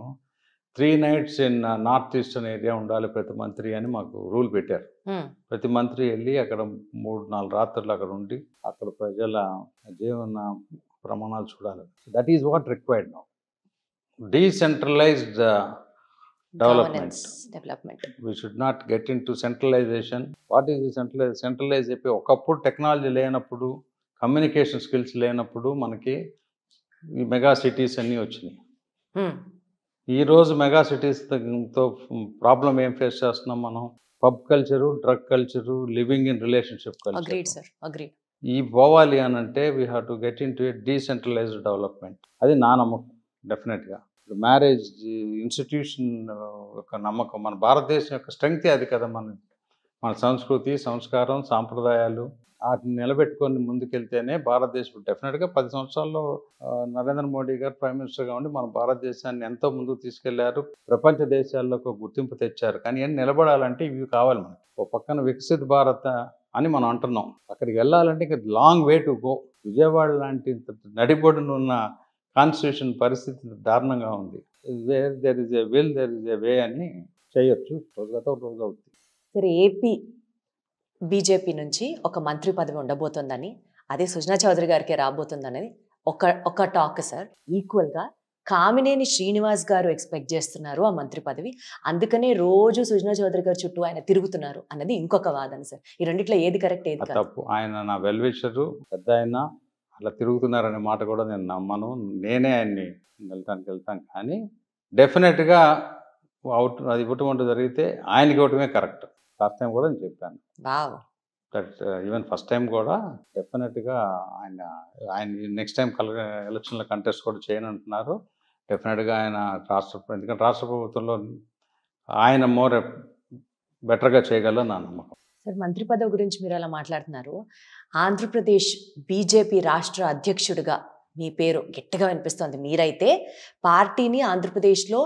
[SPEAKER 3] 3 nights in north eastern area ఉండాలి ప్రతి మంత్రి అని మాకు రూల్ పెట్టారు. ప్రతి మంత్రి వెళ్ళి అక్కడ 3-4 రాత్రులు అక్కడ ఉండి అక్కడ ప్రజల జీవన ప్రమాణాలు చూడాలి. That is what required now. Decentralised development. We should not get in to centralisation. What is centralise అయిపోయి ఒకప్పుడు టెక్నాలజీ లేనప్పుడు, కమ్యూనికేషన్ స్కిల్స్ లేనప్పుడు మనకి ఈ మెగా సిటీస్ అన్నీ వచ్చినాయి. ఈరోజు మెగా సిటీస్తో ప్రాబ్లం ఏం ఫేస్ చేస్తున్నాం మనం, pub culture, drug culture, living in relationship culture. ఈ పోవాలి అని అంటే we have to get in to a decentralised development. అది నా నమ్మకం. డెఫినెట్గా మ్యారేజ్ ఇన్స్టిట్యూషన్ యొక్క నమ్మకం, మన భారతదేశం యొక్క స్ట్రెంగ్తే అది కదా. మన సంస్కృతి, సంస్కారం, సాంప్రదాయాలు వాటిని నిలబెట్టుకొని ముందుకెళ్తేనే భారతదేశం డెఫినెట్గా 10 సంవత్సరాల్లో నరేంద్ర మోడీ గారు ప్రైమ్ మినిస్టర్గా ఉండి మన భారతదేశాన్ని ఎంతో ముందుకు తీసుకెళ్లారు, ప్రపంచ దేశాల్లో ఒక గుర్తింపు తెచ్చారు. కానీ ఏం నిలబడాలంటే ఇవి కావాలి మనకి. ఓ పక్కన వికసిత్ భారత్ అని మనం అంటున్నాం, అక్కడికి వెళ్ళాలంటే ఇంకా long way to go. Vijayawada లాంటి నడిబొడునున్న కాన్స్టిట్యూషన్ పరిస్థితి దారుణంగా ఉంది. Where there is a will there is a way అని చేయొచ్చు. రోజు అవుతుంది.
[SPEAKER 2] సరే, ఏపీ బీజేపీ నుంచి ఒక మంత్రి పదవి ఉండబోతుందని, అదే సుజనా చౌదరి గారికి రాబోతుందనేది ఒక టాక్ సార్. ఈక్వల్గా కామినేని శ్రీనివాస్ గారు ఎక్స్పెక్ట్ చేస్తున్నారు ఆ మంత్రి పదవి, అందుకనే రోజు సుజనా చౌదరి గారు చుట్టూ ఆయన తిరుగుతున్నారు అన్నది ఇంకొక వాదన సార్. ఈ రెండిట్లో ఏది కరెక్ట్, ఏది
[SPEAKER 3] తప్పు? ఆయన నా వెల్ విషరు, పెద్ద ఆయన, అలా తిరుగుతున్నారనే మాట కూడా నేను నమ్మను. నేనే ఆయన్ని వెళ్తాను. కానీ డెఫినెట్గా అది ఇవ్వటం జరిగితే ఆయనకి ఇవ్వటమే కరెక్ట్. లాస్ట్ టైం కూడా నేను చెప్పాను. దట్ ఈవెన్ ఫస్ట్ టైం కూడా డెఫినెట్గా ఆయన నెక్స్ట్ టైం ఎలక్షన్లో కంటెస్ట్ కూడా చేయనంటున్నారు. డెఫినెట్గా ఆయన ఎందుకంటే రాష్ట్ర ప్రభుత్వంలో ఆయన మోర్ బెటర్గా చేయగలరు నా నమ్మకం.
[SPEAKER 2] సార్, మంత్రి పదవి గురించి మీరు అలా మాట్లాడుతున్నారు. ఆంధ్రప్రదేశ్ బీజేపీ రాష్ట్ర అధ్యక్షుడిగా మీ పేరు గట్టిగా వినిపిస్తోంది. మీరైతే పార్టీని ఆంధ్రప్రదేశ్లో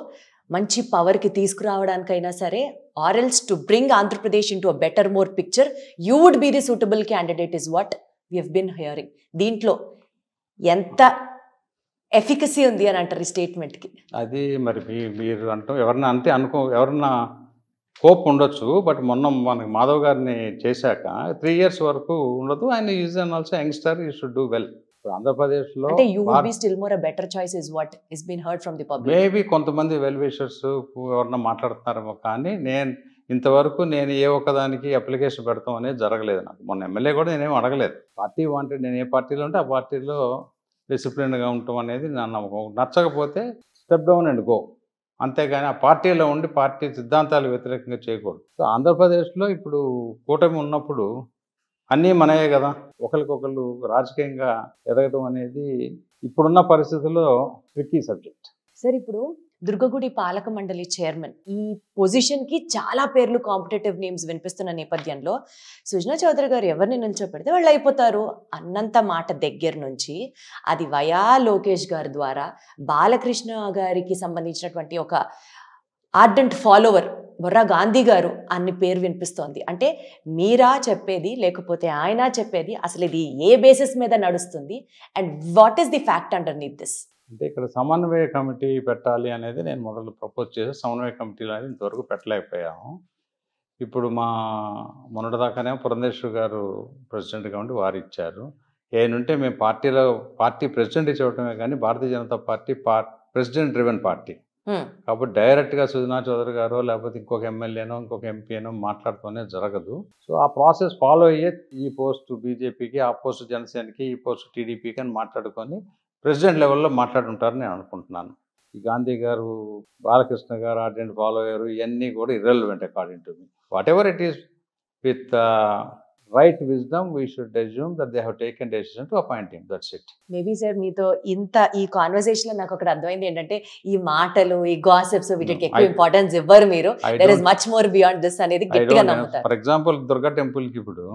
[SPEAKER 2] మంచి పవర్కి తీసుకురావడానికైనా సరే, or else to bring Andhra Pradesh into a better more picture, you would be the suitable candidate is what we have been hearing. దీంట్లో ఎంత ఎఫికసీ ఉంది అని అంటారు ఈ స్టేట్మెంట్కి?
[SPEAKER 3] అది మరి మీరు అంటూ ఎవరన్నా హోప్ ఉండొచ్చు. బట్ మొన్న మనకి మాధవ్ గారిని చేశాక 3 years వరకు ఉండదు. ఆయన is and also youngster, you should do well. ఆంధ్రప్రదేశ్లో
[SPEAKER 2] అంటే you would be still more a better choice is what is been heard from the public.
[SPEAKER 3] Maybe కొంతమంది వెల్ విషర్స్ ఎవరన్నా మాట్లాడుతున్నారేమో, కానీ ఇంతవరకు నేను ఏ ఒక్కదానికి అప్లికేషన్ పెడతాం అనేది జరగలేదు నాకు. మొన్న ఎమ్మెల్యే కూడా నేనేం అడగలేదు. పార్టీ వాంటెడ్, నేను ఏ పార్టీలో ఉంటే ఆ పార్టీలో డిసిప్లిన్గా ఉండటం అనేది నా నమ్మకం. నచ్చకపోతే స్టెప్ డౌన్ అండ్ గో, అంతేగాని ఆ పార్టీలో ఉండి పార్టీ సిద్ధాంతాలు వ్యతిరేకంగా చేయకూడదు. సో ఆంధ్రప్రదేశ్లో ఇప్పుడు కూటమి ఉన్నప్పుడు అన్నీ మనయే కదా. ఒకరికొకరు రాజకీయంగా ఎదగడం అనేది ఇప్పుడున్న పరిస్థితుల్లో ట్రిక్కీ సబ్జెక్ట్.
[SPEAKER 2] సార్, ఇప్పుడు దుర్గగుడి పాలక మండలి చైర్మన్ ఈ పొజిషన్కి చాలా పేర్లు, కాంపిటేటివ్ నేమ్స్ వినిపిస్తున్న నేపథ్యంలో సుజనా చౌదరి గారు ఎవరిని నిల్చోపెడితే వాళ్ళు అయిపోతారు అన్నంత మాట దగ్గర నుంచి అది వయా లోకేష్ గారి ద్వారా బాలకృష్ణ గారికి సంబంధించినటువంటి ఒక ఆర్డెంట్ ఫాలోవర్ బొర్రా గాంధీ గారు అన్ని పేరు వినిపిస్తోంది. అంటే మీరా చెప్పేది లేకపోతే ఆయన చెప్పేది, అసలు ఇది ఏ బేసిస్ మీద నడుస్తుంది, and what is the fact underneath this?
[SPEAKER 3] అంటే ఇక్కడ సమన్వయ కమిటీ పెట్టాలి అనేది నేను మొదలు ప్రపోజ్ చేసి సమన్వయ కమిటీలు అనేది ఇంతవరకు పెట్టలేకపోయాము. ఇప్పుడు మొన్నటిదాకానే పురంధేశ్వరి గారు ప్రెసిడెంట్గా ఉండి వారు ఇచ్చారు. ఏనుంటే మేము పార్టీ ప్రెసిడెంట్ ఇవ్వటమే కానీ Bharatiya Janata Party president driven party కాబట్టి డైరెక్ట్గా సుజనా చౌదరి గారో లేకపోతే ఇంకొక ఎమ్మెల్యేనో ఇంకొక ఎంపీనో మాట్లాడుతూనే జరగదు. సో ఆ ప్రాసెస్ ఫాలో అయ్యే ఈ పోస్టు బీజేపీకి, ఆ పోస్టు జనసేనకి, ఈ పోస్టు టీడీపీకి అని మాట్లాడుకొని ప్రెసిడెంట్ లెవెల్లో మాట్లాడుంటారని నేను అనుకుంటున్నాను. ఈ గాంధీ గారు, బాలకృష్ణ గారు ఆర్డెంట్ ఫాలో అయ్యారు, ఇవన్నీ కూడా irrelevant according to me. What ever it is with right wisdom we should assume that they have taken decision to appoint him. That's it.
[SPEAKER 2] Maybe sir మీతో ఈ కాన్వర్సేషన్ లో నాకు ఒకటి అర్థమైంది ఏంటంటే, ఈ మాటలు, ఈ గాసిప్స్ వీటికి ఎక్కువ ఇంపార్టెన్స్ ఇవ్వరు మీరు. There is much more beyond this అనేది గట్టిగా నమ్ముతారు.
[SPEAKER 3] ఫర్ ఎగ్జాంపుల్ దుర్గా టెంపుల్కి ఇప్పుడు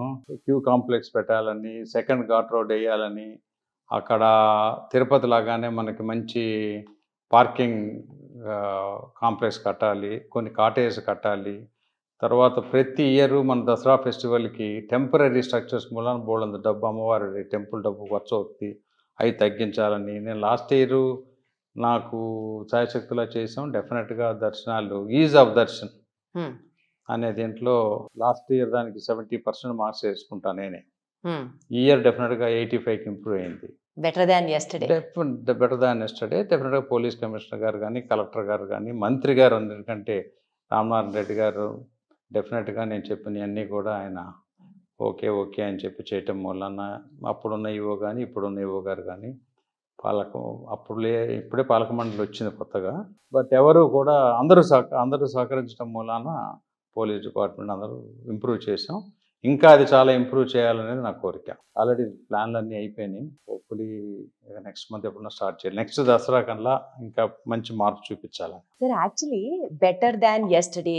[SPEAKER 3] క్యూ కాంప్లెక్స్ పెట్టాలని, సెకండ్ ఘాట్ రోడ్ వేయాలని, అక్కడ తిరుపతి లాగానే మనకి మంచి పార్కింగ్ కాంప్లెక్స్ కట్టాలి, కొన్ని కాటేజ్ కట్టాలి. తర్వాత ప్రతి ఇయర్ మన దసరా ఫెస్టివల్కి టెంపరీ స్ట్రక్చర్స్ మూలన బోల్డంత డబ్బు, అమ్మవారి టెంపుల్ డబ్బు ఖర్చు అవుతుంది, అవి తగ్గించాలని నేను లాస్ట్ ఇయర్ నాకు ఛాయశక్తిలో చేసాం. డెఫినెట్గా దర్శనాలు, ఈజ్ ఆఫ్ దర్శన్ అనే దీంట్లో లాస్ట్ ఇయర్ దానికి 70% మార్క్స్ వేసుకుంటాను నేనే. ఈ ఇయర్ డెఫినెట్గా 85కి ఇంప్రూవ్ అయింది.
[SPEAKER 2] Better than yesterday.
[SPEAKER 3] డెఫినెట్గా పోలీస్ కమిషనర్ గారు కానీ, కలెక్టర్ గారు కానీ, మంత్రి గారు, అందరికంటే రామనారాయణ రెడ్డి గారు డెఫినెట్గా నేను చెప్పినవన్నీ కూడా ఆయన ఓకే అని చెప్పి చేయటం వలన అప్పుడున్న ఈవో కానీ, ఇప్పుడున్న ఈవో గారు కానీ, ఇప్పుడే పాలక మండలి వచ్చింది కొత్తగా, బట్ ఎవరు కూడా అందరూ సహకరించడం మూలాన పోలీస్ డిపార్ట్మెంట్ అందరూ ఇంప్రూవ్ చేసాం. ఇంకా అది చాలా ఇంప్రూవ్ చేయాలనేది నా కోరిక. ఆల్రెడీ ప్లాన్లు అన్నీ అయిపోయినాయి. హోప్ఫుల్లీ నెక్స్ట్ మంత్ ఎప్పుడన్నా స్టార్ట్ చేయాలి. నెక్స్ట్ దసరా కల్లా ఇంకా మంచి మార్పు చూపించాలి.
[SPEAKER 2] Sir actually better than yesterday,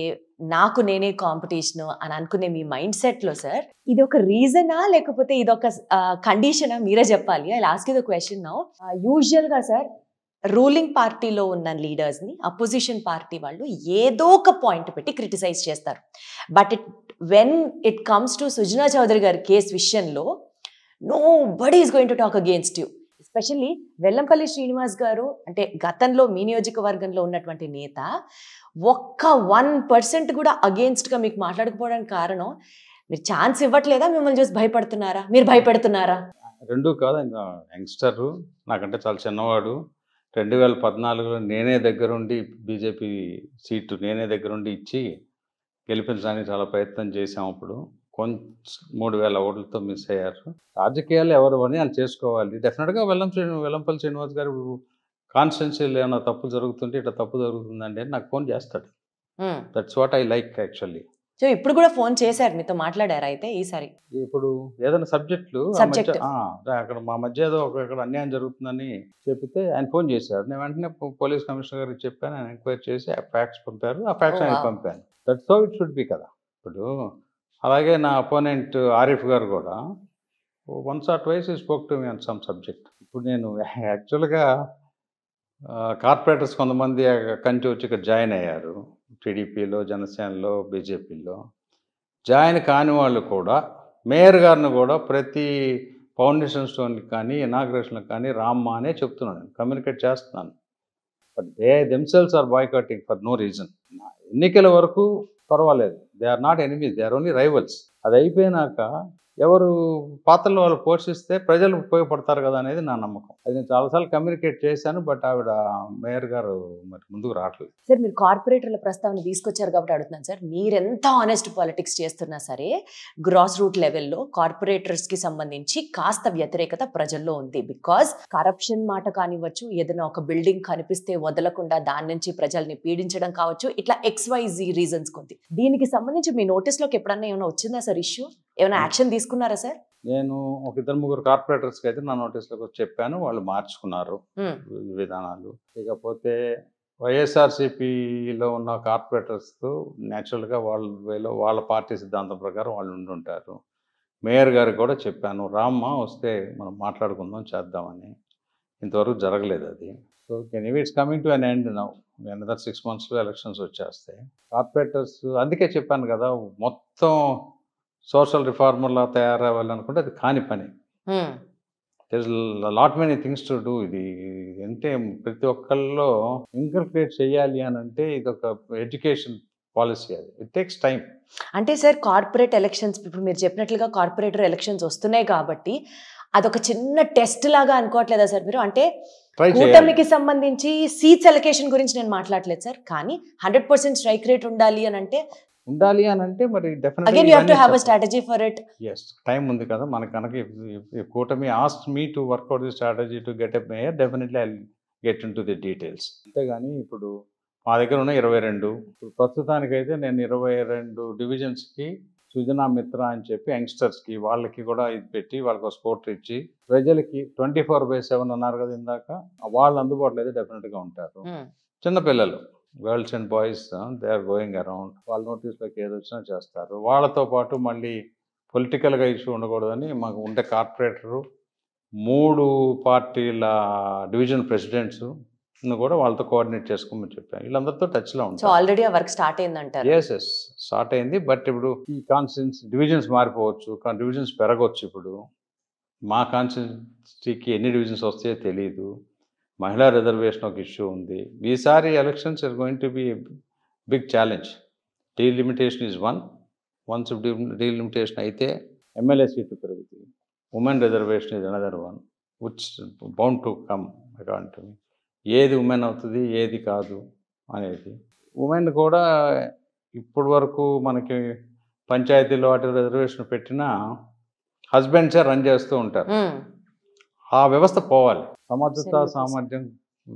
[SPEAKER 2] నాకు నేనే కాంపిటీషన్ అని అనుకునే మీ మైండ్ సెట్లో సార్, ఇది ఒక రీజనా లేకపోతే ఇది ఒక కండిషనా? మీరే చెప్పాలి. I ask you the question now. యూజువల్గా సార్ రూలింగ్ పార్టీలో ఉన్న లీడర్స్ని అపోజిషన్ పార్టీ వాళ్ళు ఏదో ఒక పాయింట్ పెట్టి క్రిటిసైజ్ చేస్తారు. But when it comes to Sujana Chowdary గారి కేసు విషయంలో nobody is going to talk against you. Especially Vellampalli Srinivas గారు అంటే గతంలో మీ నియోజకవర్గంలో ఉన్నటువంటి నేత, ఒక్క 1% కూడా అగేన్స్ట్గా మీకు మాట్లాడకపోవడానికి కారణం మీరు ఛాన్స్ ఇవ్వట్లేదా, మిమ్మల్ని చూసి భయపడుతున్నారా, మీరు భయపెడుతున్నారా?
[SPEAKER 3] రెండూ కాదు. ఇంకా యంగ్స్టరు, నాకంటే చాలా చిన్నవాడు. 2014లో నేనే దగ్గరుండి బీజేపీ సీటు నేనే దగ్గరుండి ఇచ్చి గెలిపించడానికి చాలా ప్రయత్నం చేసాం. అప్పుడు కొంచెం 3000 ఓట్లతో మిస్ అయ్యారు. రాజకీయాలు ఎవరు అని వాళ్ళు చేసుకోవాలి. డెఫినెట్గా వెల్లంపల్లి శ్రీనివాస్ గారు కాన్స్టిట్యున్సీలో ఏమైనా తప్పు జరుగుతుంటే ఇట్లా తప్పు జరుగుతుందండి అని నాకు ఫోన్ చేస్తాడు. That's what I like actually.
[SPEAKER 2] So ఇప్పుడు కూడా ఫోన్ చేశారు, మీతో మాట్లాడారా అయితే ఈసారి?
[SPEAKER 3] ఇప్పుడు ఏదైనా సబ్జెక్టులు అక్కడ మా మధ్య ఏదో ఇక్కడ అన్యాయం జరుగుతుందని చెప్తే ఆయన ఫోన్ చేశారు. నేను వెంటనే పోలీస్ కమిషనర్ గారికి చెప్పాను, ఆయన ఎంక్వైరీ చేసి ఆ ఫ్యాక్ట్స్ పంపారు. ఆ ఫ్యాక్ట్స్ ఆయన పంపాను. That's how it should be కదా. ఇప్పుడు అలాగే నా అపోనెంట్ ఆరిఫ్ గారు కూడా వన్స్ ఆర్ ట్వైస్ ఈ spoke to me on some subject. ఇప్పుడు నేను యాక్చువల్గా కార్పొరేటర్స్ కొంతమంది కంచి వచ్చి ఇక్కడ జాయిన్ అయ్యారు. టీడీపీలో, జనసేనలో, బీజేపీలో జాయిన్ కాని వాళ్ళు కూడా మేయర్ గారిని కూడా ప్రతి ఫౌండేషన్ స్టోన్కి కానీ ఇనాగ్రేషన్కి కానీ రామ్మా అనే చెప్తున్నాను, కమ్యూనికేట్ చేస్తున్నాను. But they themselves are boycotting for no reason. ఎన్నికల వరకు పర్వాలేదు, they are not enemies, they are only rivals. అది అయిపోయినాక ఎవరు పాత్రలు వాళ్ళు పోషిస్తే ప్రజలు ఉపయోగపడతారు కదా అనేది నా నమ్మకం. అది నేను చాలాసార్లు కమ్యూనికేట్ చేశాను, బట్ ఆవిడ మేయర్ గారు మరి ముందుకు రావట్లేదు.
[SPEAKER 2] సార్ మీరు కార్పొరేటర్ల ప్రస్తావన తీసుకొచ్చారు కాబట్టి అడుగుతున్నాను సార్, మీరెంత ఆనెస్ట్ పాలిటిక్స్ చేస్తున్నా సరే గ్రాస్ రూట్ లెవెల్లో కార్పొరేటర్స్కి సంబంధించి కాస్త వ్యతిరేకత ప్రజల్లో ఉంది. బికాజ్ కరప్షన్ మాట కానివ్వచ్చు, ఏదైనా ఒక బిల్డింగ్ కనిపిస్తే వదలకుండా దాని నుంచి ప్రజల్ని పీడించడం కావచ్చు, ఇట్లా XYZ రీజన్స్ కొంది. దీనికి సంబంధించి మీ నోటీస్లోకి ఎప్పుడన్నా ఏమైనా వచ్చిందా సార్ ఇష్యూ? ఏమైనా యాక్షన్ తీసుకున్నారా సార్?
[SPEAKER 3] నేను ఒక 2-3 కార్పొరేటర్స్కి అయితే నా నోటీస్లోకి వచ్చి చెప్పాను, వాళ్ళు మార్చుకున్నారు విధానాలు. ఇకపోతే వైఎస్ఆర్సీపీలో ఉన్న కార్పొరేటర్స్తో న్యాచురల్గా వాళ్ళ పార్టీ సిద్ధాంతం ప్రకారం వాళ్ళు ఉండుంటారు. మేయర్ గారికి కూడా చెప్పాను, రామ్మ వస్తే మనం మాట్లాడుకుందాం చేద్దామని. ఇంతవరకు జరగలేదు అది. So anyway it's coming to an end now. Another 6 monthsలో ఎలక్షన్స్ వచ్చేస్తాయి. కార్పొరేటర్స్ అందుకే చెప్పాను కదా, మొత్తం సోషల్ రిఫార్మర్లా తయారవ్వాలనుకుంటే అది కాని పని. There lot many things to do. ఇది అంటే ప్రతి ఒక్కళ్ళలో ఇంకల్కేట్ చేయాలి అని అంటే ఇది ఒక ఎడ్యుకేషన్ పాలసీ. అది ఇట్ టేక్స్ టైం.
[SPEAKER 2] అంటే సార్ కార్పొరేట్ ఎలక్షన్స్ ఇప్పుడు మీరు చెప్పినట్లుగా కార్పొరేటర్ ఎలక్షన్స్ వస్తున్నాయి కాబట్టి అదొక చిన్న టెస్ట్ లాగా అనుకోవట్లేదా సార్ మీరు? అంటే కూటమికి సంబంధించి సీట్స్ అలొకేషన్ గురించి నేను మాట్లాడలేదు సార్, కానీ 100% స్ట్రైక్ రేట్ ఉండాలి అని అంటే
[SPEAKER 3] మరి
[SPEAKER 2] again you have to have a strategy for it.
[SPEAKER 3] Yes, time ఉంది కదా మనకి. కనుక కూటమి asked me to work out the strategy to get a mayor, definitely I get into the details. అంతేగాని ఇప్పుడు మా దగ్గర ఉన్న 22, ఇప్పుడు ప్రస్తుతానికైతే నేను 22 డివిజన్స్కి సుజనా మిత్ర అని చెప్పి యంగ్స్టర్స్కి వాళ్ళకి కూడా ఇది పెట్టి వాళ్ళకి స్పోర్ట్ ఇచ్చి ప్రజలకి 24/7 అన్నారు కదా ఇందాక, వాళ్ళు అందుబాటులో అయితే డెఫినెట్గా ఉంటారు. చిన్నపిల్లలు girls and boys they are going around, వాళ్ళ నోటీస్లోకి ఏది వచ్చినా చేస్తారు. వాళ్ళతో పాటు మళ్ళీ పొలిటికల్గా ఇష్యూ ఉండకూడదని మాకు ఉండే కార్పొరేటరు 3 పార్టీల డివిజన్ ప్రెసిడెంట్స్ కూడా వాళ్ళతో కోఆర్డినేట్ చేసుకోమని చెప్పాను. వీళ్ళందరితో టచ్లో ఉంటారు.
[SPEAKER 2] ఆల్రెడీ ఆ వర్క్ స్టార్ట్ అయిందంటారు?
[SPEAKER 3] ఎస్ స్టార్ట్ అయింది. బట్ ఇప్పుడు ఈ కాన్స్టిట్యూన్సీ డివిజన్స్ మారిపోవచ్చు, డివిజన్స్ పెరగవచ్చు. ఇప్పుడు మా కాన్స్టిట్యూన్సీకి ఎన్ని డివిజన్స్ వస్తాయో తెలియదు. మహిళా రిజర్వేషన్ ఒక ఇష్యూ ఉంది. ఈసారి elections are going to be big challenge. Delimitation is one. Once delimitation అయితే ఎమ్మెల్యే సీట్లు పెరుగుతాయి. Women reservation is another one which bound to come according to me. ఏది ఉమెన్ అవుతుంది ఏది కాదు అనేది. ఉమెన్ కూడా ఇప్పటి వరకు మనకి పంచాయతీలో వాటి రిజర్వేషన్ పెట్టినా హస్బెండ్సే రన్ చేస్తూ ఉంటారు. ఆ వ్యవస్థ పోవాలి. సమర్థత సామర్థ్యం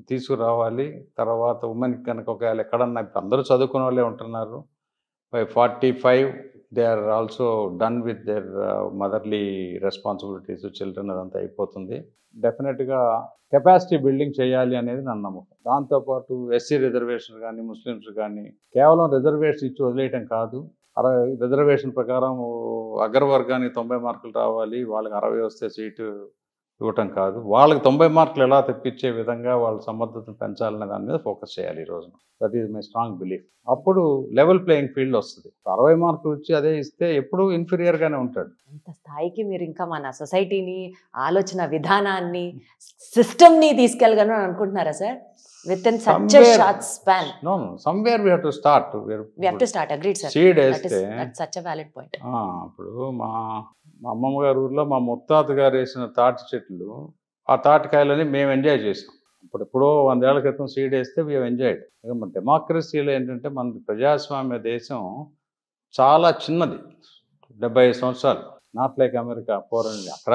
[SPEAKER 3] తీసుకురావాలి. తర్వాత ఉమెన్కి కనుక ఒకవేళ ఎక్కడన్నా అందరూ చదువుకునే వాళ్ళే ఉంటున్నారు. By 45 they are also done with their motherly responsibilities, children అదంతా అయిపోతుంది. డెఫినెట్గా కెపాసిటీ బిల్డింగ్ చేయాలి అనేది నా నమ్మకం. దాంతోపాటు ఎస్సీ రిజర్వేషన్ కానీ ముస్లిమ్స్ కానీ కేవలం రిజర్వేషన్ ఇచ్చి వదిలేయటం కాదు. రిజర్వేషన్ ప్రకారం అగ్రవర్గానికి 90 మార్కులు రావాలి, వాళ్ళకి 60 వస్తే సీటు ఇవ్వటం కాదు. వాళ్ళకి 90 మార్కులు ఎలా తెప్పించే విధంగా వాళ్ళ సమర్థతను పెంచాలనే దాని మీద ఫోకస్ చేయాలి ఈ రోజున. That is my strong belief. అప్పుడు లెవెల్ ప్లేయింగ్ ఫీల్డ్ వస్తుంది. 60 మార్కులు వచ్చి అదే ఇస్తే ఎప్పుడు ఇన్ఫీరియర్గానే ఉంటాడు.
[SPEAKER 2] అంత స్థాయికి మీరు ఇంకా మన సొసైటీని, ఆలోచన విధానాన్ని, సిస్టమ్ని తీసుకెళ్ళగలను అనుకుంటున్నారా sir? Within such a short span.
[SPEAKER 3] No somewhere we have to start.
[SPEAKER 2] We have to start. Agreed sir.
[SPEAKER 3] Seed వేస్తే
[SPEAKER 2] that's such a valid point.
[SPEAKER 3] ఇప్పుడు మా అమ్మమ్మ గారి ఊర్లో మా ముత్తాత గారు వేసిన తాటి చెట్లు, ఆ తాటికాయలని మేము ఎంజాయ్ చేసాం. ఎప్పుడో 100 ఏళ్ల క్రితం సీడ్ వేస్తే వీ ఎంజాయ్డ్. ఇక మన డెమోక్రసీలో ఏంటంటే మన ప్రజాస్వామ్య దేశం చాలా చిన్నది, 75 సంవత్సరాలు. Not like America 400. అక్కడ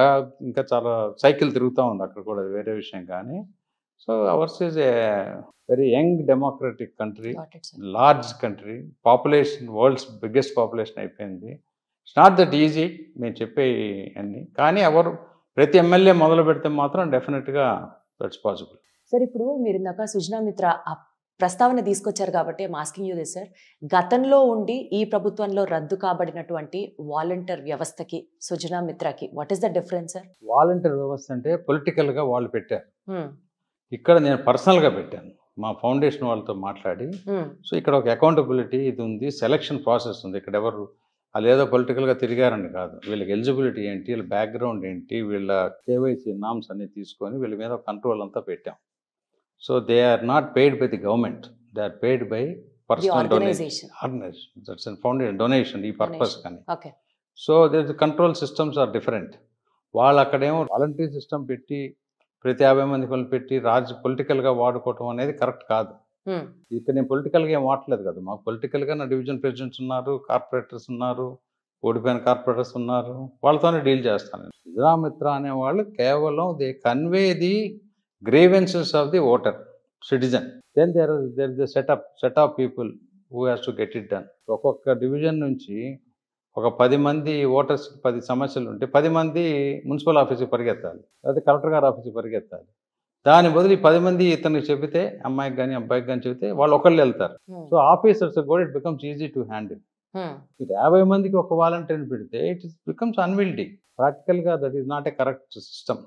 [SPEAKER 3] ఇంకా చాలా సైకిల్ తిరుగుతూ ఉంది, అక్కడ కూడా వేరే విషయం. కానీ so hours is a very young democratic country, large country, population world's biggest population అయిపోయింది. ఇట్స్ నాట్ దట్ ఈజీ మేము చెప్పే అన్నీ. కానీ ఎవరు ప్రతి ఎమ్మెల్యే మొదలు పెడితే మాత్రం డెఫినెట్గా దట్స్ పాసిబుల్.
[SPEAKER 2] సార్ ఇప్పుడు మీరు ఇందాక సుజనా మిత్ర ఆ ప్రస్తావన తీసుకొచ్చారు కాబట్టి మాస్కింగ్ యూ దిస్ సార్, గతంలో ఉండి ఈ ప్రభుత్వంలో రద్దు కాబడినటువంటి వాలంటీర్ వ్యవస్థకి సుజనా మిత్రకి what is the difference sir?
[SPEAKER 3] Volunteer వ్యవస్థ అంటే పొలిటికల్గా వాళ్ళు పెట్టారు, ఇక్కడ నేను పర్సనల్గా పెట్టాను మా ఫౌండేషన్ వాళ్ళతో మాట్లాడి. సో ఇక్కడ ఒక అకౌంటబిలిటీ ఇది ఉంది, సెలక్షన్ ప్రాసెస్ ఉంది. ఇక్కడ ఎవరు వాళ్ళు ఏదో పొలిటికల్గా తిరిగారని కాదు, వీళ్ళకి ఎలిజిబిలిటీ ఏంటి, వీళ్ళ బ్యాక్గ్రౌండ్ ఏంటి, వీళ్ళ కేవైసీ నామ్స్ అన్ని తీసుకొని వీళ్ళ మీద కంట్రోల్ అంతా పెట్టాం. So they are not paid by the government, they are paid by personal donation, that's foundation donation ఈ పర్పస్ కానీ. So the control systems are different. వాళ్ళు అక్కడేమో వాలంటీర్ సిస్టమ్ పెట్టి ప్రతి 50 మంది పెట్టి పొలిటికల్గా వాడుకోవటం అనేది కరెక్ట్ కాదు. ఇక్కడ నేను పొలిటికల్గా ఏం వాడలేదు కదా, మాకు పొలిటికల్గా నా డివిజన్ ప్రెసిడెంట్స్ ఉన్నారు, కార్పొరేటర్స్ ఉన్నారు, ఓడిపోయిన కార్పొరేటర్స్ ఉన్నారు, వాళ్ళతోనే డీల్ చేస్తాను. సుజనా మిత్ర అనేవాళ్ళు కేవలం they convey the grievances of the voter citizen. Then there is the set of people who has to get it done. ఒక్కొక్క డివిజన్ నుంచి ఒక 10 మంది ఓటర్స్ 10 సమస్యలు ఉంటే 10 మంది మున్సిపల్ ఆఫీస్కి పరిగెత్తాలి, లేదా కలెక్టర్ గారి ఆఫీస్కి పరిగెత్తాలి. దాని బదులు ఈ 10 మంది ఇతనికి చెబితే, అమ్మాయికి కానీ అబ్బాయికి కానీ చెబితే వాళ్ళు ఒకళ్ళు వెళ్తారు. సో ఆఫీసర్స్ కూడా it becomes easy to handle. ఇది 50 మందికి ఒక వాలంటీర్ని పెడితే ఇట్ బికమ్స్ అన్విల్డీ. ప్రాక్టికల్గా that is not a correct system.